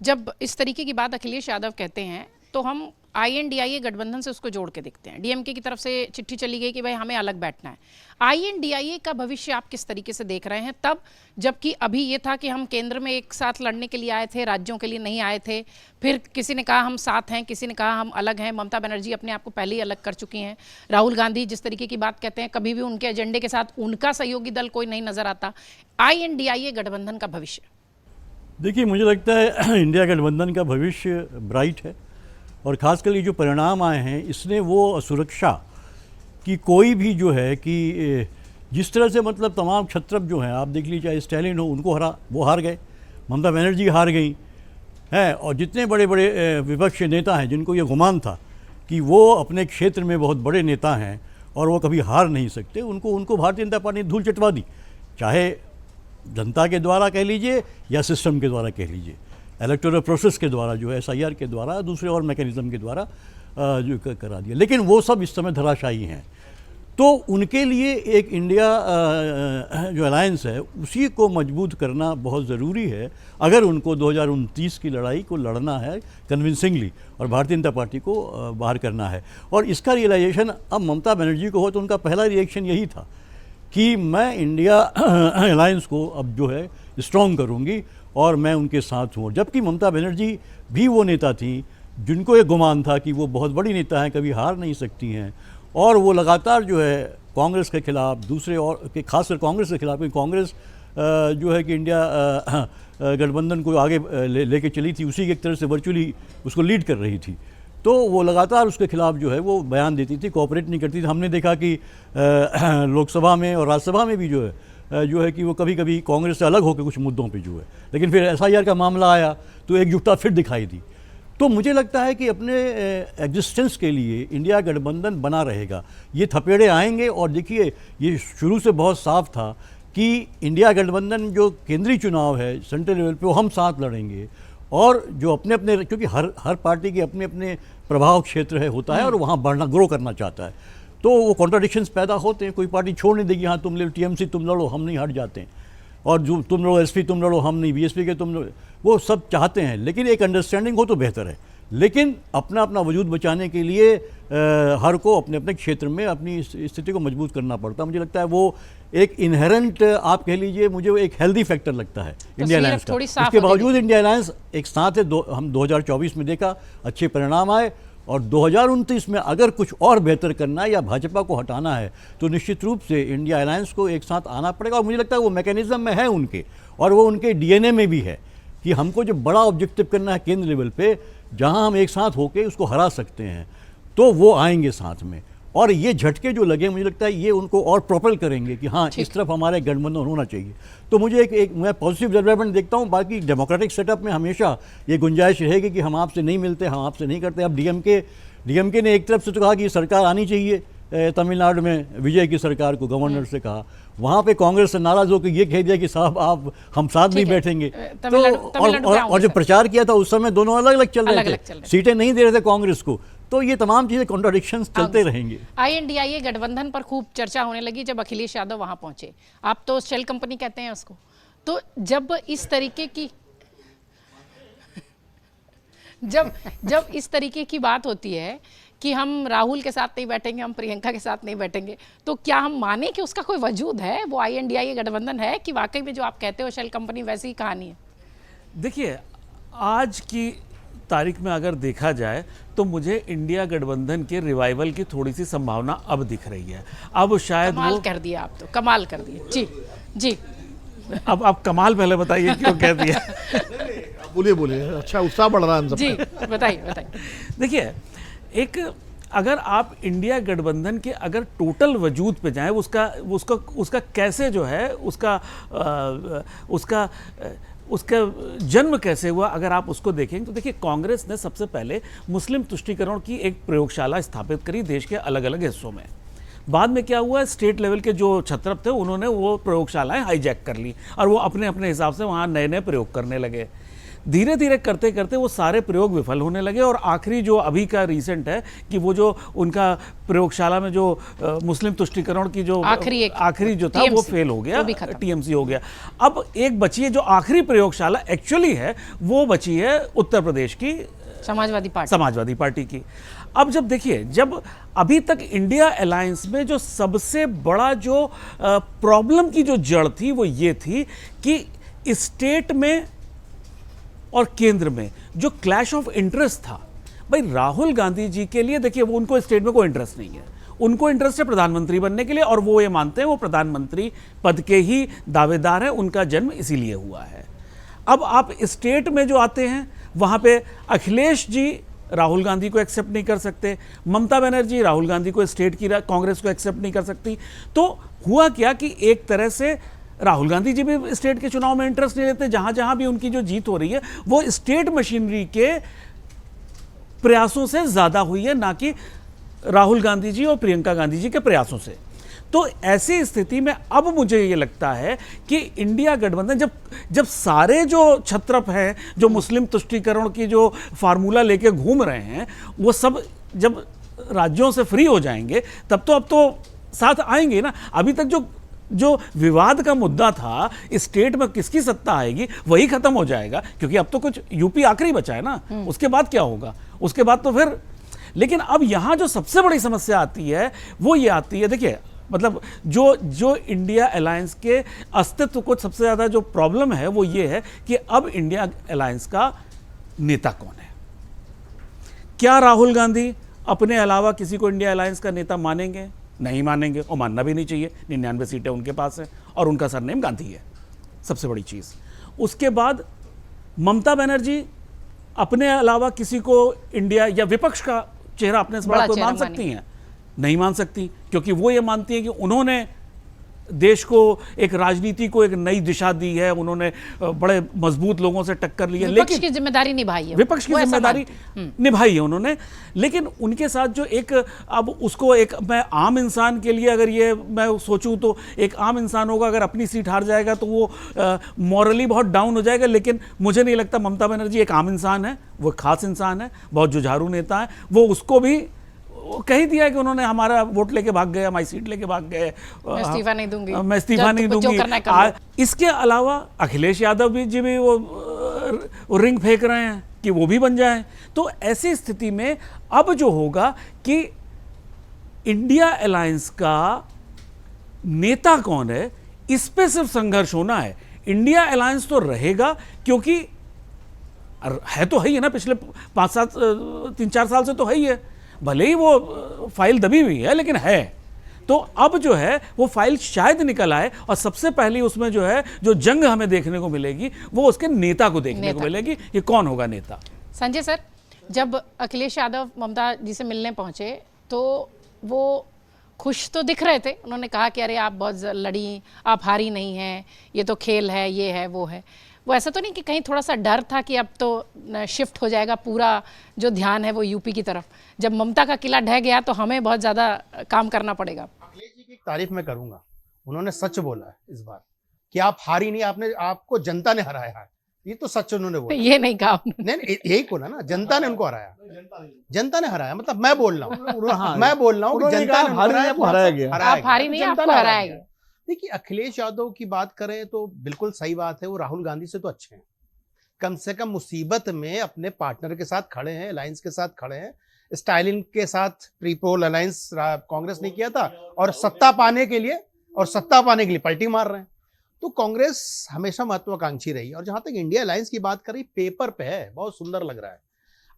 जब इस तरीके की बात अखिलेश यादव कहते हैं तो हम INDIA गठबंधन से उसको जोड़ के देखते हैं। DMK की तरफ से चिट्ठी चली गई कि भाई हमें अलग बैठना है। INDIA का भविष्य आप किस तरीके से देख रहे हैं तब, जबकि अभी ये था कि हम केंद्र में एक साथ लड़ने के लिए आए थे, राज्यों के लिए नहीं आए थे। फिर किसी ने कहा हम साथ हैं, किसी ने कहा हम अलग हैं। ममता बनर्जी अपने आप को पहले ही अलग कर चुकी हैं। राहुल गांधी जिस तरीके की बात कहते हैं, कभी भी उनके एजेंडे के साथ उनका सहयोगी दल कोई नहीं नजर आता। INDIA गठबंधन का भविष्य, देखिए मुझे लगता है इंडिया गठबंधन का भविष्य ब्राइट है और ख़ासकर ये जो परिणाम आए हैं इसने वो सुरक्षा कि कोई भी जो है कि जिस तरह से मतलब तमाम क्षत्रप जो हैं, आप देख लीजिए चाहे स्टैलिन हो, उनको वो हार गए, ममता बनर्जी हार गई है, और जितने बड़े बड़े विपक्षी नेता हैं जिनको ये गुमान था कि वो अपने क्षेत्र में बहुत बड़े नेता हैं और वो कभी हार नहीं सकते, उनको भारतीय जनता पार्टी ने धूल चटवा दी, चाहे जनता के द्वारा कह लीजिए या सिस्टम के द्वारा कह लीजिए। इलेक्टोरल प्रोसेस के द्वारा जो है SIR के द्वारा दूसरे और मैकेनिज्म के द्वारा जो करा दिया, लेकिन वो सब इस समय धराशायी हैं। तो उनके लिए एक इंडिया जो अलायंस है उसी को मजबूत करना बहुत ज़रूरी है अगर उनको 2029 की लड़ाई को लड़ना है कन्विंसिंगली और भारतीय जनता पार्टी को बाहर करना है। और इसका रियलाइजेशन अब ममता बनर्जी को हो, तो उनका पहला रिएक्शन यही था कि मैं इंडिया अलायंस को अब जो है स्ट्रॉन्ग करूँगी और मैं उनके साथ हूँ। जबकि ममता बनर्जी भी वो नेता थी जिनको ये गुमान था कि वो बहुत बड़ी नेता हैं, कभी हार नहीं सकती हैं, और वो लगातार जो है कांग्रेस के खिलाफ, दूसरे और के खासकर कांग्रेस के खिलाफ, क्योंकि कांग्रेस जो है कि इंडिया गठबंधन को आगे लेके चली थी, उसी की एक तरह से वर्चुअली उसको लीड कर रही थी, तो वो लगातार उसके खिलाफ जो है वो बयान देती थी, कोऑपरेट नहीं करती थी। हमने देखा कि लोकसभा में और राज्यसभा में भी जो है कि वो कभी कभी कांग्रेस से अलग होकर कुछ मुद्दों पे जो है, लेकिन फिर SIR का मामला आया तो एकजुटता फिर दिखाई दी। तो मुझे लगता है कि अपने एग्जिस्टेंस के लिए इंडिया गठबंधन बना रहेगा। ये थपेड़े आएंगे और देखिए ये शुरू से बहुत साफ था कि इंडिया गठबंधन जो केंद्रीय चुनाव है सेंट्रल लेवल पे वो हम साथ लड़ेंगे, और जो अपने अपने, क्योंकि हर पार्टी के अपने अपने प्रभाव क्षेत्र है होता है और वहाँ बढ़ना ग्रो करना चाहता है, तो वो कॉन्ट्राडिक्शंस पैदा होते हैं। कोई पार्टी छोड़ नहीं देगी, हाँ तुम ले TMC तुम लड़ो, हम नहीं हट जाते हैं, और जो तुम लड़ो SP तुम लड़ो, हम नहीं, BSP के तुम लड़ो, वो सब चाहते हैं, लेकिन एक अंडरस्टैंडिंग हो तो बेहतर है। लेकिन अपना अपना वजूद बचाने के लिए हर को अपने अपने क्षेत्र में अपनी स्थिति को मजबूत करना पड़ता है। मुझे लगता है वो एक इनहेरेंट, आप कह लीजिए, मुझे वो एक हेल्दी फैक्टर लगता है इंडिया अलायंस का। इसके बावजूद इंडिया अलायंस एक साथ है। हम 2024 में देखा अच्छे परिणाम आए, और 2029 में अगर कुछ और बेहतर करना है या भाजपा को हटाना है तो निश्चित रूप से इंडिया अलायंस को एक साथ आना पड़ेगा। और मुझे लगता है वो मैकेनिज्म में है उनके, और वो उनके DNA में भी है कि हमको जो बड़ा ऑब्जेक्टिव करना है केंद्र लेवल पे, जहां हम एक साथ होकर उसको हरा सकते हैं, तो वो आएंगे साथ में। और ये झटके जो लगे, मुझे लगता है ये उनको और प्रोपेल करेंगे कि हाँ इस तरफ हमारे गठबंधन होना चाहिए। तो मुझे एक मैं पॉजिटिव डेवलपमेंट देखता हूँ। बाकी डेमोक्रेटिक सेटअप में हमेशा ये गुंजाइश रहेगी कि हम आपसे नहीं मिलते, हम आपसे नहीं करते। अब DMK ने एक तरफ से तो कहा कि सरकार आनी चाहिए तमिलनाडु में, विजय की सरकार को गवर्नर से कहा, वहाँ पे कांग्रेस से नाराज होकर ये कह दिया कि साहब आप हम साथ नहीं बैठेंगे। तो और जो प्रचार किया था उस समय दोनों अलग अलग चल रहे थे, सीटें नहीं दे रहे थे कांग्रेस को। तो ये तमाम चीजें कॉन्ट्राडिक्शंस चलते रहेंगे। INDIA गठबंधन पर खूब चर्चा होने लगी जब अखिलेश यादव वहां पहुंचे। आप तो शेल कंपनी कहते हैं उसको। तो जब इस तरीके की जब इस तरीके की बात होती है कि हम राहुल के साथ नहीं बैठेंगे, हम प्रियंका के साथ नहीं बैठेंगे, तो क्या हम माने कि उसका कोई वजूद है, वो INDIA गठबंधन है, कि वाकई में जो आप कहते हो शेल कंपनी वैसी ही कहानी है? देखिए, आज की तारीख में अगर देखा जाए तो मुझे इंडिया गठबंधन के रिवाइवल की थोड़ी सी संभावना अब दिख रही है। अब शायद कमाल कर दिया आप, तो कमाल कर दिया। जी जी, अब आप कमाल पहले बताइए क्यों कह दिया। बोलिए, अच्छा उत्साह बढ़ रहा है हम जी, बताइए। देखिए, एक अगर आप इंडिया गठबंधन के अगर टोटल वजूद पे जाएं, उसका कैसे जो है उसका जन्म कैसे हुआ, अगर आप उसको देखेंगे तो देखिए, कांग्रेस ने सबसे पहले मुस्लिम तुष्टीकरण की एक प्रयोगशाला स्थापित करी देश के अलग अलग हिस्सों में। बाद में क्या हुआ, स्टेट लेवल के जो छत्रप थे उन्होंने वो प्रयोगशालाएं हाईजैक कर ली और वो अपने अपने हिसाब से वहाँ नए नए प्रयोग करने लगे। धीरे धीरे करते करते वो सारे प्रयोग विफल होने लगे, और आखिरी जो अभी का रीसेंट है कि वो जो उनका प्रयोगशाला में जो मुस्लिम तुष्टीकरण की जो आखिरी जो था वो फेल हो गया, TMC हो गया। अब एक बची है जो आखिरी प्रयोगशाला एक्चुअली है, वो बची है उत्तर प्रदेश की समाजवादी पार्टी की। अब जब देखिए, जब अभी तक इंडिया अलायंस में जो सबसे बड़ा जो प्रॉब्लम की जो जड़ थी वो ये थी कि स्टेट में और केंद्र में जो क्लैश ऑफ इंटरेस्ट था, भाई राहुल गांधी जी के लिए देखिए, वो उनको स्टेट में कोई इंटरेस्ट नहीं है, उनको इंटरेस्ट है प्रधानमंत्री बनने के लिए, और वो ये मानते हैं वो प्रधानमंत्री पद के ही दावेदार हैं, उनका जन्म इसीलिए हुआ है। अब आप स्टेट में जो आते हैं वहां पे अखिलेश जी राहुल गांधी को एक्सेप्ट नहीं कर सकते, ममता बनर्जी राहुल गांधी को स्टेट की कांग्रेस को एक्सेप्ट नहीं कर सकती। तो हुआ क्या कि एक तरह से राहुल गांधी जी भी स्टेट के चुनाव में इंटरेस्ट नहीं लेते, जहां जहां भी उनकी जो जीत हो रही है वो स्टेट मशीनरी के प्रयासों से ज्यादा हुई है, ना कि राहुल गांधी जी और प्रियंका गांधी जी के प्रयासों से। तो ऐसी स्थिति में अब मुझे ये लगता है कि इंडिया गठबंधन जब सारे जो छत्रप हैं, जो मुस्लिम तुष्टीकरण की जो फार्मूला लेके घूम रहे हैं, वो सब जब राज्यों से फ्री हो जाएंगे तब तो अब तो साथ आएंगे ना। अभी तक जो विवाद का मुद्दा था, स्टेट में किसकी सत्ता आएगी, वही खत्म हो जाएगा, क्योंकि अब तो कुछ यूपी आखिरी बचा है ना, उसके बाद क्या होगा, उसके बाद तो फिर। लेकिन अब यहां जो सबसे बड़ी समस्या आती है वो ये आती है, देखिए मतलब जो इंडिया अलायंस के अस्तित्व को सबसे ज्यादा जो प्रॉब्लम है वो ये है कि अब इंडिया अलायंस का नेता कौन है। क्या राहुल गांधी अपने अलावा किसी को इंडिया अलायंस का नेता मानेंगे? नहीं मानेंगे, और मानना भी नहीं चाहिए। 99 सीटें उनके पास हैं और उनका सरनेम गांधी है, सबसे बड़ी चीज़। उसके बाद ममता बनर्जी अपने अलावा किसी को इंडिया या विपक्ष का चेहरा अपने बात को मान सकती हैं? नहीं मान सकती, क्योंकि वो ये मानती हैं कि उन्होंने देश को एक राजनीति को एक नई दिशा दी है, उन्होंने बड़े मजबूत लोगों से टक्कर ली है, विपक्ष की जिम्मेदारी निभाई है, विपक्ष की जिम्मेदारी निभाई है उन्होंने। लेकिन उनके साथ जो एक, अब उसको एक, मैं आम इंसान के लिए अगर ये मैं सोचूं तो एक आम इंसान होगा, अगर अपनी सीट हार जाएगा तो वो मॉरली बहुत डाउन हो जाएगा। लेकिन मुझे नहीं लगता, ममता बनर्जी एक आम इंसान है, वो खास इंसान है, बहुत जुझारू नेता है, वो उसको भी कह ही दिया है कि उन्होंने हमारा वोट लेके भाग गए, हमारी सीट लेके भाग गए, मैं इस्तीफा नहीं दूंगी, मैं इस्तीफा नहीं दूंगी। इसके अलावा अखिलेश यादव जी भी वो रिंग फेंक रहे हैं कि वो भी बन जाएं। तो ऐसी स्थिति में अब जो होगा कि इंडिया अलायंस का नेता कौन है, इस पे सिर्फ संघर्ष होना है। इंडिया अलायंस तो रहेगा, क्योंकि है तो है ना, पिछले 3-4 साल से तो है ही है, भले ही वो फाइल दबी हुई है लेकिन है। तो अब जो है वो फाइल शायद निकल आए, और सबसे पहले उसमें जो है जो जंग हमें देखने को मिलेगी वो उसके नेता को देखने को मिलेगी, कि कौन होगा नेता। संजय सर, जब अखिलेश यादव ममता जी से मिलने पहुंचे तो वो खुश तो दिख रहे थे, उन्होंने कहा कि अरे आप बहुत लड़ी, आप हारी नहीं हैं, ये तो खेल है, ये है वो है। वो ऐसा तो नहीं कि कहीं थोड़ा सा डर था कि अब तो शिफ्ट हो जाएगा पूरा जो ध्यान है वो यूपी की तरफ, जब ममता का किला ढह गया तो हमें बहुत ज़्यादा काम करना पड़ेगा? अखिलेश जी की तारीफ मैं करूंगा, उन्होंने सच बोला है इस बार कि आप हारी नहीं, आपको जनता ने हराया है, ये तो सच उन्होंने बोला। ये नहीं कहा नहीं, यही बोला ना, जनता ने उनको हराया, जनता ने हराया, मतलब मैं बोल रहा हूँ, मैं बोल रहा हूँ, जनता ने हराया गया, आप हारी नहीं, आपको हराया गया। देखिए, अखिलेश यादव की बात करें तो बिल्कुल सही बात है, वो राहुल गांधी से तो अच्छे हैं, कम से कम मुसीबत में अपने पार्टनर के साथ खड़े हैं, अलायंस के साथ खड़े हैं। स्टालिन के साथ प्री पोल अलायंस कांग्रेस ने किया था, और सत्ता पाने के लिए पलटी मार रहे हैं। तो कांग्रेस हमेशा महत्वाकांक्षी रही, और जहां तक इंडिया अलायंस की बात करें, पेपर पे है, बहुत सुंदर लग रहा है,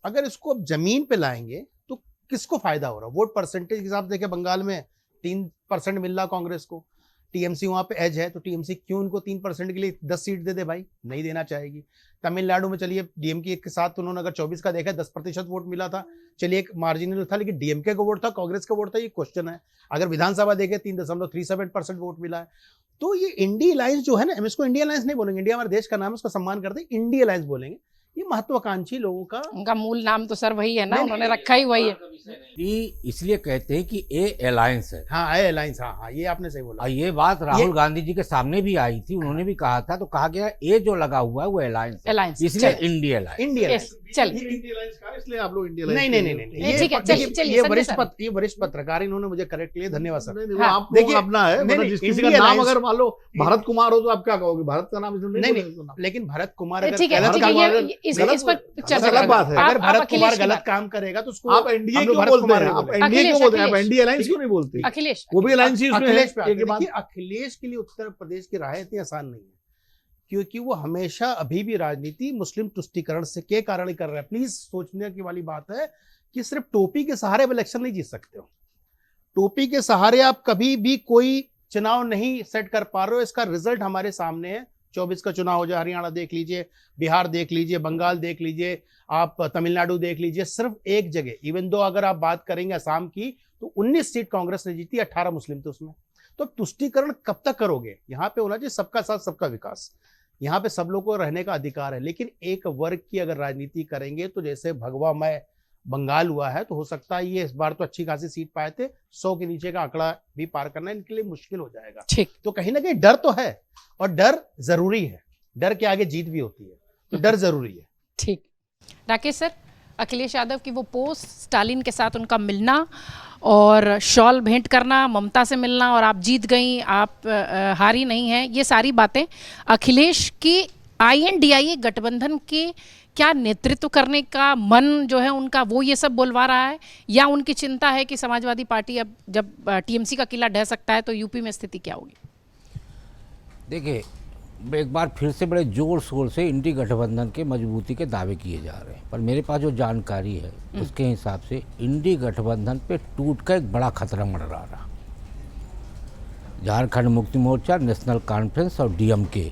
अगर इसको अब जमीन पे लाएंगे तो किसको फायदा हो रहा है? वोट परसेंटेज के हिसाब से देखें, बंगाल में 3% मिल रहा कांग्रेस को, टीएमसी वहां पे एज है, तो टीएमसी क्यों उनको 3% के लिए 10 सीट दे दे भाई? नहीं देना चाहेगी। तमिलनाडु में चलिए डीएमके के साथ उन्होंने अगर 24 का देखा, 10% वोट मिला था, चलिए एक मार्जिनल था, लेकिन डीएमके का वोट था, कांग्रेस का वोट था, ये क्वेश्चन है। अगर विधानसभा देखे 3.37% वोट मिला है। तो ये इंडिया अलायंस जो है ना, हम इसको इंडिया अलायंस नहीं बोलेंगे, इंडिया हमारे देश का नाम है, उसका सम्मान करते हैं, इंडिया अलायंस बोलेंगे। ये महत्वाकांक्षी लोगों का, उनका मूल नाम तो सर वही है ना, उन्होंने रखा ही वही है। इसलिए कहते हैं कि ए अलायंस है। हाँ, ए अलायंस, हाँ, ये आपने सही बोला। और ये बात राहुल गांधी जी के सामने भी आई थी, उन्होंने भी कहा था, तो कहा गया ए जो लगा हुआ है वो अलायंस, इसलिए इंडिया अलायंस। इसलिए आप लोग इंडिया ये वरिष्ठ पत्रकार, इन्होंने मुझे करेक्ट किया, धन्यवाद सर। देखिए अपना है, किसी का नाम अगर मान लो भरत कुमार हो तो आप क्या कहोगे? भारत का नाम नहीं, लेकिन भरत कुमार अलग बात है। अगर भरत कुमार गलत काम करेगा तो उसको आप एनडीए क्यों बोलते हैं? आप एनडीए क्यों बोलते हैं? आप एनडीए अलायंस क्यों नहीं बोलते? अखिलेश, वो भी अलायंस ही उसमें है। अखिलेश के लिए उत्तर प्रदेश की राह इतनी आसान नहीं है, क्योंकि वो हमेशा अभी भी राजनीति मुस्लिम तुष्टीकरण से के कारण ही कर रहा है। प्लीज सोचने की वाली बात है कि सिर्फ टोपी के सहारे आप इलेक्शन नहीं जीत सकते हो। टोपी के सहारे आप कभी भी कोई चुनाव नहीं सेट कर पा रहे हो। इसका रिजल्ट हमारे सामने है। 24 का चुनाव हो जाए, हरियाणा देख लीजिए, बिहार देख लीजिए, बंगाल देख लीजिए, आप तमिलनाडु देख लीजिए, सिर्फ एक जगह, इवन दो अगर आप बात करेंगे असम की, तो 19 सीट कांग्रेस ने जीती, 18 मुस्लिम थे उसमें। तो तुष्टीकरण कब तक करोगे? यहाँ पे होना चाहिए सबका साथ सबका विकास। यहाँ पे सब लोगों को रहने का अधिकार है, लेकिन एक वर्ग की अगर राजनीति करेंगे तो जैसे भगवा मैं बंगाल हुआ है, तो हो सकता है ये इस बार तो अच्छी खासी सीट पाए थे, 100 के नीचे का आंकड़ा भी पार करना इनके लिए मुश्किल हो जाएगा। ठीक। तो कहीं ना कहीं डर तो है, और डर जरूरी है, डर के आगे जीत भी होती है, तो डर जरूरी है। ठीक। राकेश सर, अखिलेश यादव की वो पोस्ट, स्टालिन के साथ उनका मिलना और शॉल भेंट करना, ममता से मिलना और आप जीत गई, आप हारी नहीं हैं, ये सारी बातें अखिलेश की INDIA गठबंधन के क्या नेतृत्व करने का मन जो है उनका, वो ये सब बोलवा रहा है, या उनकी चिंता है कि समाजवादी पार्टी अब जब TMC का किला ढह सकता है तो यूपी में स्थिति क्या होगी? देखिए, एक बार फिर से बड़े जोर शोर से इंडी गठबंधन के मजबूती के दावे किए जा रहे हैं, पर मेरे पास जो जानकारी है उसके हिसाब से इंडी गठबंधन पे टूट का एक बड़ा खतरा मंडरा रहा। झारखंड मुक्ति मोर्चा, नेशनल कॉन्फ्रेंस और DMK,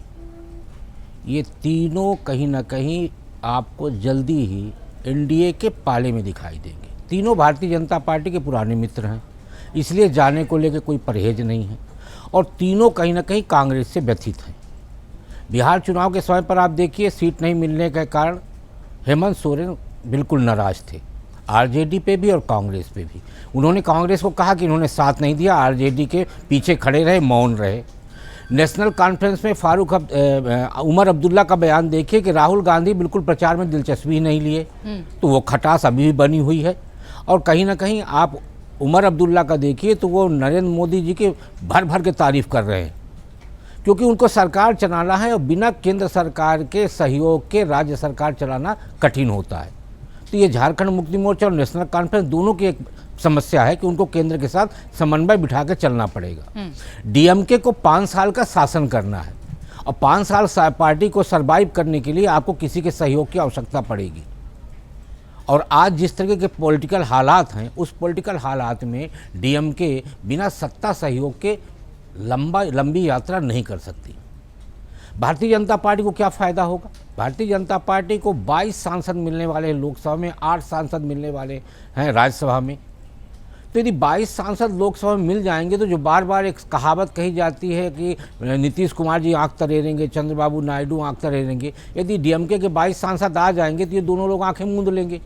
ये तीनों कहीं ना कहीं आपको जल्दी ही NDA के पाले में दिखाई देंगे। तीनों भारतीय जनता पार्टी के पुराने मित्र हैं, इसलिए जाने को लेकर कोई परहेज नहीं है, और तीनों कहीं ना कहीं कांग्रेस से व्यथित हैं। बिहार चुनाव के समय पर आप देखिए, सीट नहीं मिलने के कारण हेमंत सोरेन बिल्कुल नाराज थे, RJD पे भी और कांग्रेस पे भी। उन्होंने कांग्रेस को कहा कि इन्होंने साथ नहीं दिया, RJD के पीछे खड़े रहे, मौन रहे। नेशनल कॉन्फ्रेंस में उमर अब्दुल्ला का बयान देखिए कि राहुल गांधी बिल्कुल प्रचार में दिलचस्पी नहीं लिए, तो वो खटास अभी भी बनी हुई है। और कहीं ना कहीं आप उमर अब्दुल्ला का देखिए तो वो नरेंद्र मोदी जी के भर भर के तारीफ कर रहे हैं, क्योंकि उनको सरकार चलाना है और बिना केंद्र सरकार के सहयोग के राज्य सरकार चलाना कठिन होता है। तो ये झारखंड मुक्ति मोर्चा और नेशनल कॉन्फ्रेंस दोनों की एक समस्या है कि उनको केंद्र के साथ समन्वय बिठा के चलना पड़ेगा। DMK को 5 साल का शासन करना है, और 5 साल पार्टी को सर्वाइव करने के लिए आपको किसी के सहयोग की आवश्यकता पड़ेगी। और आज जिस तरह के पॉलिटिकल हालात हैं, उस पॉलिटिकल हालात में DMK बिना सत्ता सहयोग के लंबी यात्रा नहीं कर सकती। भारतीय जनता पार्टी को क्या फ़ायदा होगा? भारतीय जनता पार्टी को 22 सांसद मिलने वाले हैं लोकसभा में, 8 सांसद मिलने वाले हैं राज्यसभा में। तो यदि 22 सांसद लोकसभा में मिल जाएंगे तो जो बार बार एक कहावत कही जाती है कि नीतीश कुमार जी आंख तरेरेंगे, चंद्रबाबू नायडू आंख तरेरेंगे, यदि DMK के 22 सांसद आ जाएंगे तो ये दोनों लोग आंखें मूंद लेंगे।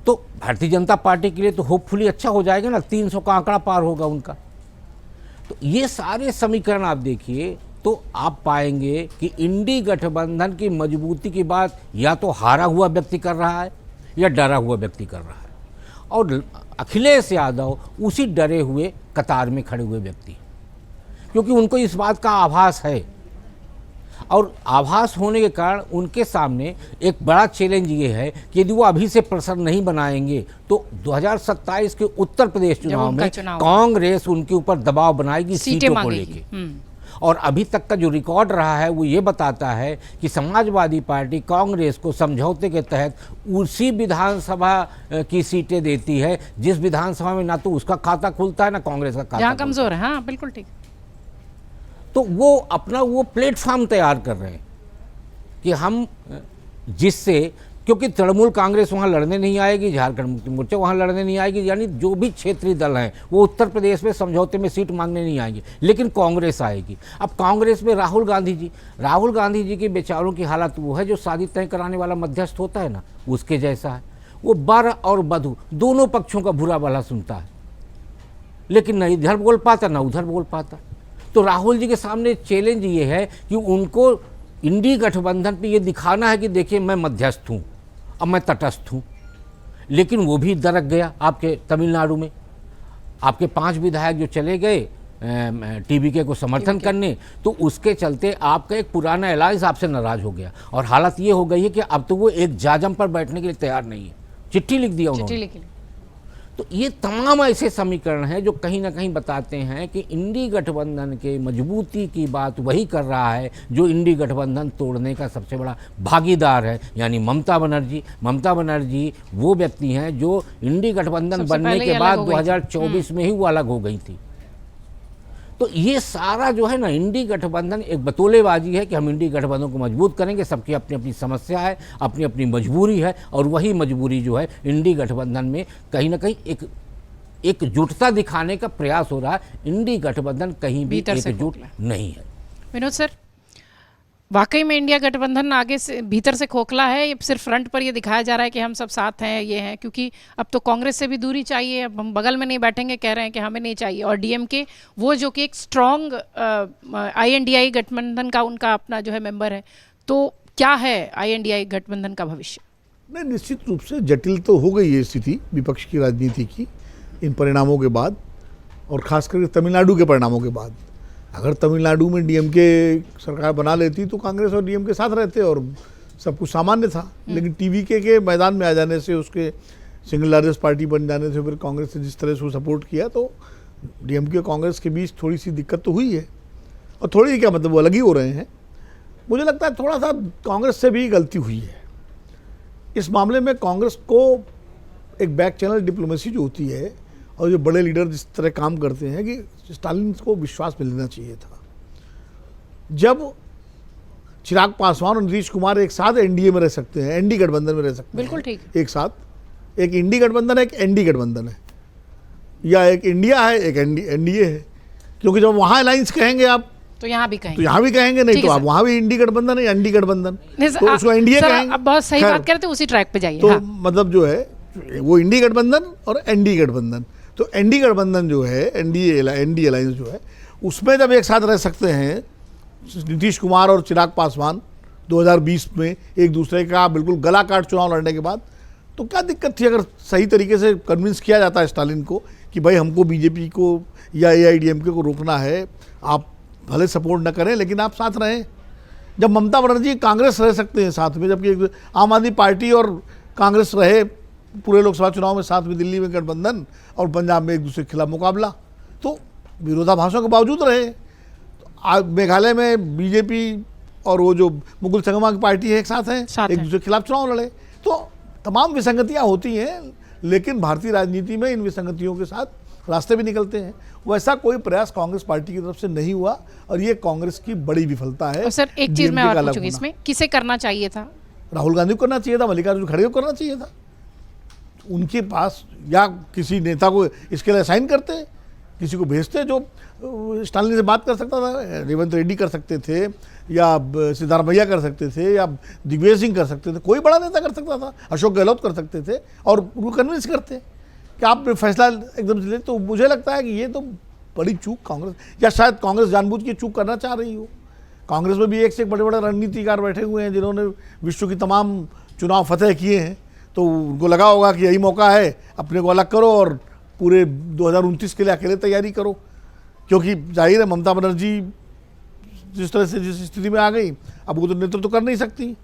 तो भारतीय जनता पार्टी के लिए तो होपफुली अच्छा हो जाएगा ना, 300 का आंकड़ा पार होगा उनका। तो ये सारे समीकरण आप देखिए तो आप पाएंगे कि इंडी गठबंधन की मजबूती की बात या तो हारा हुआ व्यक्ति कर रहा है या डरा हुआ व्यक्ति कर रहा है, और अखिलेश यादव उसी डरे हुए कतार में खड़े हुए व्यक्ति, क्योंकि उनको इस बात का आभास है, और आभास होने के कारण उनके सामने एक बड़ा चैलेंज ये है कि यदि वो अभी से प्रेशर नहीं बनाएंगे तो 2027 के उत्तर प्रदेश चुनाव में कांग्रेस उनके ऊपर दबाव बनाएगी सीटों को लेके। और अभी तक का जो रिकॉर्ड रहा है वो ये बताता है कि समाजवादी पार्टी कांग्रेस को समझौते के तहत उसी विधानसभा की सीटें देती है जिस विधानसभा में ना तो उसका खाता खुलता है ना कांग्रेस का खाता, जहां कमजोर है। हाँ बिल्कुल ठीक। तो वो अपना वो प्लेटफॉर्म तैयार कर रहे हैं कि हम जिससे, क्योंकि तृणमूल कांग्रेस वहाँ लड़ने नहीं आएगी, झारखंड मुक्ति मोर्चा वहाँ लड़ने नहीं आएगी, यानी जो भी क्षेत्रीय दल हैं वो उत्तर प्रदेश में समझौते में सीट मांगने नहीं आएंगे, लेकिन कांग्रेस आएगी। अब कांग्रेस में राहुल गांधी जी के बेचारों की हालत वो है जो शादी तय कराने वाला मध्यस्थ होता है ना, उसके जैसा है। वो वर और वधू दोनों पक्षों का बुरा भला सुनता है, लेकिन न इधर बोल पाता न उधर बोल पाता। तो राहुल जी के सामने चैलेंज ये है कि उनको इंडी गठबंधन पे ये दिखाना है कि देखिए मैं मध्यस्थ हूँ, अब मैं तटस्थ हूँ, लेकिन वो भी दरक गया। आपके तमिलनाडु में आपके 5 विधायक जो चले गए TVK को समर्थन करने, तो उसके चलते आपका एक पुराना अलायंस आपसे नाराज हो गया, और हालत ये हो गई है कि अब तो वो एक जाजम पर बैठने के लिए तैयार नहीं है। चिट्ठी लिख दिया उन्होंने। तो ये तमाम ऐसे समीकरण हैं जो कहीं ना कहीं बताते हैं कि इंडी गठबंधन के मजबूती की बात वही कर रहा है जो इंडी गठबंधन तोड़ने का सबसे बड़ा भागीदार है, यानी ममता बनर्जी वो व्यक्ति हैं जो इंडी गठबंधन बनने के बाद 2024 में ही वो अलग हो गई थी। तो ये सारा जो है ना इंडी गठबंधन एक बतौलेबाजी है कि हम इंडी गठबंधन को मजबूत करेंगे। सबकी अपनी अपनी समस्या है, अपनी अपनी मजबूरी है, और वही मजबूरी जो है इंडी गठबंधन में कहीं ना कहीं एकजुटता दिखाने का प्रयास हो रहा है। इंडी गठबंधन कहीं भी एकजुट नहीं है। विनोद सर, वाकई में इंडिया गठबंधन आगे से भीतर से खोखला है, ये सिर्फ फ्रंट पर ये दिखाया जा रहा है कि हम सब साथ हैं, ये हैं, क्योंकि अब तो कांग्रेस से भी दूरी चाहिए, अब हम बगल में नहीं बैठेंगे, कह रहे हैं कि हमें नहीं चाहिए। और डीएमके वो जो कि एक स्ट्रॉन्ग INDI गठबंधन का उनका अपना जो है मेंबर है, तो क्या है INDI गठबंधन का भविष्य? नहीं, निश्चित रूप से जटिल तो हो गई है स्थिति विपक्ष की राजनीति की इन परिणामों के बाद, और खास करके तमिलनाडु के परिणामों के बाद। अगर तमिलनाडु में डीएमके सरकार बना लेती तो कांग्रेस और डीएमके साथ रहते और सब कुछ सामान्य था, लेकिन टीवीके के मैदान में आ जाने से, उसके सिंगल लार्जेस्ट पार्टी बन जाने से, फिर कांग्रेस ने जिस तरह से वो सपोर्ट किया, तो डीएमके और कांग्रेस के बीच थोड़ी सी दिक्कत तो हुई है। और थोड़ी क्या मतलब, वो अलग ही हो रहे हैं। मुझे लगता है थोड़ा सा कांग्रेस से भी गलती हुई है इस मामले में। कांग्रेस को एक बैक चैनल डिप्लोमेसी जो होती है और जो बड़े लीडर जिस तरह काम करते हैं, कि स्टालिन को विश्वास मिल लेना चाहिए था। जब चिराग पासवान और नीतीश कुमार एक साथ एनडीए में रह सकते हैं, एनडी गठबंधन में रह सकते हैं, बिल्कुल ठीक, एक साथ, एक इंडी गठबंधन है, एक एनडी गठबंधन है, या एक इंडिया है, एक एनडीए है। क्योंकि जब वहाँ अलायंस कहेंगे आप तो यहाँ भी कहेंगे, तो यहाँ भी कहेंगे, नहीं तो आप वहाँ भी इंडी गठबंधन है, एनडी गठबंधन, तो उसको एनडीए कहेंगे। अब बहुत सही बात करते हैं, उसी ट्रैक पे जाइए। तो हाँ। मतलब जो है वो इंडी गठबंधन और एनडी गठबंधन, तो एनडी गठबंधन जो है, एनडी अलायंस जो है, उसमें जब एक साथ रह सकते हैं नीतीश कुमार और चिराग पासवान 2020 में एक दूसरे का बिल्कुल गला काट चुनाव लड़ने के बाद, तो क्या दिक्कत थी अगर सही तरीके से कन्विंस किया जाता है स्टालिन को कि भाई हमको बीजेपी को या AIADMK को रोकना है, आप भले सपोर्ट न करें लेकिन आप साथ रहें। जब ममता बनर्जी कांग्रेस रह सकते हैं साथ में, जबकि आम आदमी पार्टी और कांग्रेस रहे पूरे लोकसभा चुनाव में साथ में, दिल्ली में गठबंधन और पंजाब में एक दूसरे के खिलाफ मुकाबला, तो विरोधाभासों के बावजूद रहे। तो मेघालय में बीजेपी और वो जो मुकुल संगमा की पार्टी है एक साथ हैं, एक दूसरे के खिलाफ चुनाव लड़े। तो तमाम विसंगतियाँ होती हैं, लेकिन भारतीय राजनीति में इन विसंगतियों के साथ रास्ते भी निकलते हैं। वैसा कोई प्रयास कांग्रेस पार्टी की तरफ से नहीं हुआ और ये कांग्रेस की बड़ी विफलता है। और सर एक चीज मैं और पूछूंगी इसमें, किसे करना चाहिए था? राहुल गांधी को करना चाहिए था, मल्लिकार्जुन खड़गे को करना चाहिए था। उनके पास या किसी नेता को इसके लिए असाइन करते, किसी को भेजते जो स्टालिन से बात कर सकता था। रेवंत रेड्डी कर सकते थे, या सिद्धारमैया कर सकते थे, या दिग्विजय सिंह कर सकते थे, कोई बड़ा नेता कर सकता था, अशोक गहलोत कर सकते थे, और उनको कन्विंस करते कि आप फैसला एकदम से ले। तो मुझे लगता है कि ये तो बड़ी चूक कांग्रेस, या शायद कांग्रेस जानबूझ के चूक करना चाह रही हो। कांग्रेस में भी एक से एक बड़े बड़े रणनीतिकार बैठे हुए हैं जिन्होंने विश्व की तमाम चुनाव फतेह किए हैं, तो उनको लगा होगा कि यही मौका है, अपने को अलग करो और पूरे 2029 के लिए अकेले तैयारी करो। क्योंकि जाहिर है ममता बनर्जी जिस तरह से जिस स्थिति में आ गई, अब वो तो नेतृत्व कर नहीं सकती।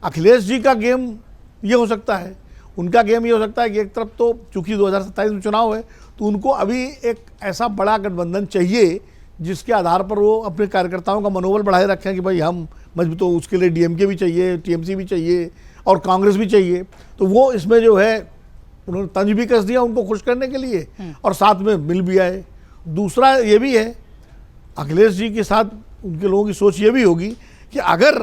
अखिलेश जी का गेम ये हो सकता है, उनका गेम ये हो सकता है कि एक तरफ तो चूंकि 2027 में चुनाव है, तो उनको अभी एक ऐसा बड़ा गठबंधन चाहिए जिसके आधार पर वो अपने कार्यकर्ताओं का मनोबल बढ़ाए रखें कि भाई हम मजबूत, तो उसके लिए डीएमके भी चाहिए, टीएमसी भी चाहिए और कांग्रेस भी चाहिए। तो वो इसमें जो है उन्होंने तंज भी कस दिया उनको खुश करने के लिए, और साथ में मिल भी आए। दूसरा ये भी है, अखिलेश जी के साथ उनके लोगों की सोच ये भी होगी कि अगर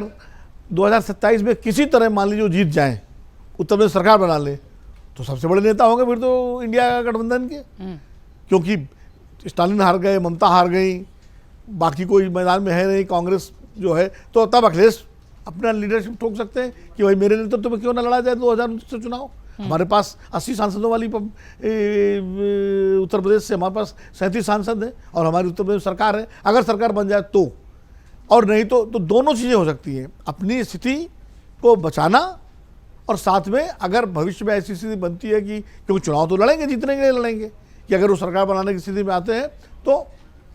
2027 में किसी तरह मान लीजिए जीत जाएं, उत्तर प्रदेश सरकार बना ले, तो सबसे बड़े नेता होंगे फिर तो इंडिया गठबंधन के। क्योंकि स्टालिन हार गए, ममता हार गई, बाकी कोई मैदान में है नहीं कांग्रेस जो है, तो तब अखिलेश अपना लीडरशिप ठोक सकते हैं कि भाई मेरे नेतृत्व में क्यों ना लड़ा जाए 2029 चुनाव। हमारे पास 80 सांसदों वाली उत्तर प्रदेश से हमारे पास 37 सांसद हैं और हमारी उत्तर प्रदेश सरकार है। अगर सरकार बन जाए तो, और नहीं तो दोनों चीज़ें हो सकती हैं, अपनी स्थिति को बचाना और साथ में अगर भविष्य में ऐसी स्थिति बनती है कि क्योंकि चुनाव तो लड़ेंगे, जीतने के लिए लड़ेंगे, कि अगर वो सरकार बनाने की स्थिति में आते हैं तो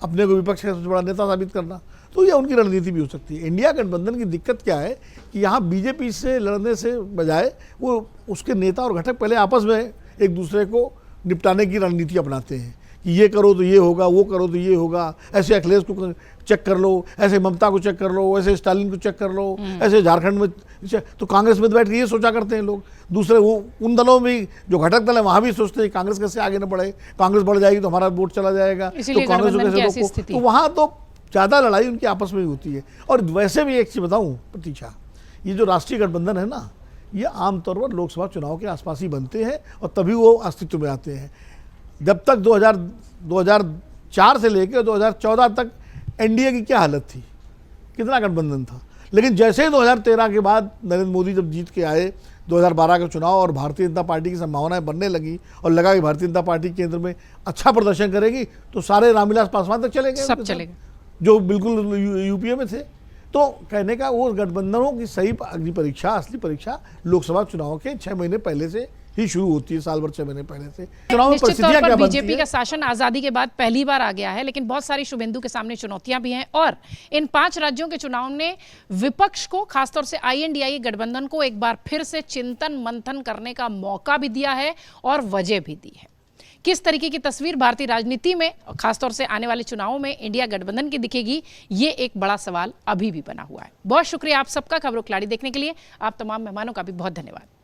अपने को विपक्ष का सबसे बड़ा नेता साबित करना, तो ये उनकी रणनीति भी हो सकती है। इंडिया गठबंधन की दिक्कत क्या है कि यहाँ बीजेपी से लड़ने से बजाय वो उसके नेता और घटक पहले आपस में एक दूसरे को निपटाने की रणनीति अपनाते हैं कि ये करो तो ये होगा, वो करो तो ये होगा, ऐसे अखिलेश को चेक कर लो, ऐसे ममता को चेक कर लो, ऐसे स्टालिन को चेक कर लो, ऐसे झारखंड में। तो कांग्रेस में बैठ के ये सोचा करते हैं लोग। दूसरे वो उन दलों में जो घटक दल है वहाँ भी सोचते हैं कांग्रेस कैसे आगे न बढ़े, कांग्रेस बढ़ जाएगी तो हमारा वोट चला जाएगा, तो कांग्रेस को कैसे रोको। तो वहाँ तो ज़्यादा लड़ाई उनकी आपस में ही होती है। और वैसे भी एक चीज़ बताऊँ प्रतीक्षा, ये जो राष्ट्रीय गठबंधन है ना, ये आमतौर पर लोकसभा चुनाव के आसपास ही बनते हैं और तभी वो अस्तित्व में आते हैं। जब तक 2004 से लेकर 2014 तक एनडीए की क्या हालत थी, कितना गठबंधन था, लेकिन जैसे ही 2013 के बाद नरेंद्र मोदी जब जीत के आए 2012 का चुनाव और भारतीय जनता पार्टी की संभावनाएं बनने लगी और लगा कि भारतीय जनता पार्टी केंद्र में अच्छा प्रदर्शन करेगी, तो सारे रामविलास पासवान तक चले गए, सब चले गए, जो बिल्कुल यूपीए में थे। तो कहने का वो गठबंधनों की सही अग्नि परीक्षा, असली परीक्षा लोकसभा चुनाव के 6 महीने पहले से ही शुरू होती है, साल भर 6 महीने पहले से। चुनाव में निश्चित तौर परिस्थितियां पर क्या बनती बीजेपी है? का शासन आजादी के बाद पहली बार आ गया है, लेकिन बहुत सारी शुभेंदु के सामने चुनौतियां भी हैं और इन 5 राज्यों के चुनाव ने विपक्ष को, खासतौर से आईएनडीआई गठबंधन को एक बार फिर से चिंतन मंथन करने का मौका भी दिया है और वजह भी दी है। किस तरीके की तस्वीर भारतीय राजनीति में, खासतौर से आने वाले चुनावों में इंडिया गठबंधन की दिखेगी, ये एक बड़ा सवाल अभी भी बना हुआ है। बहुत शुक्रिया आप सबका खबरों खिलाड़ी देखने के लिए। आप तमाम मेहमानों का भी बहुत धन्यवाद।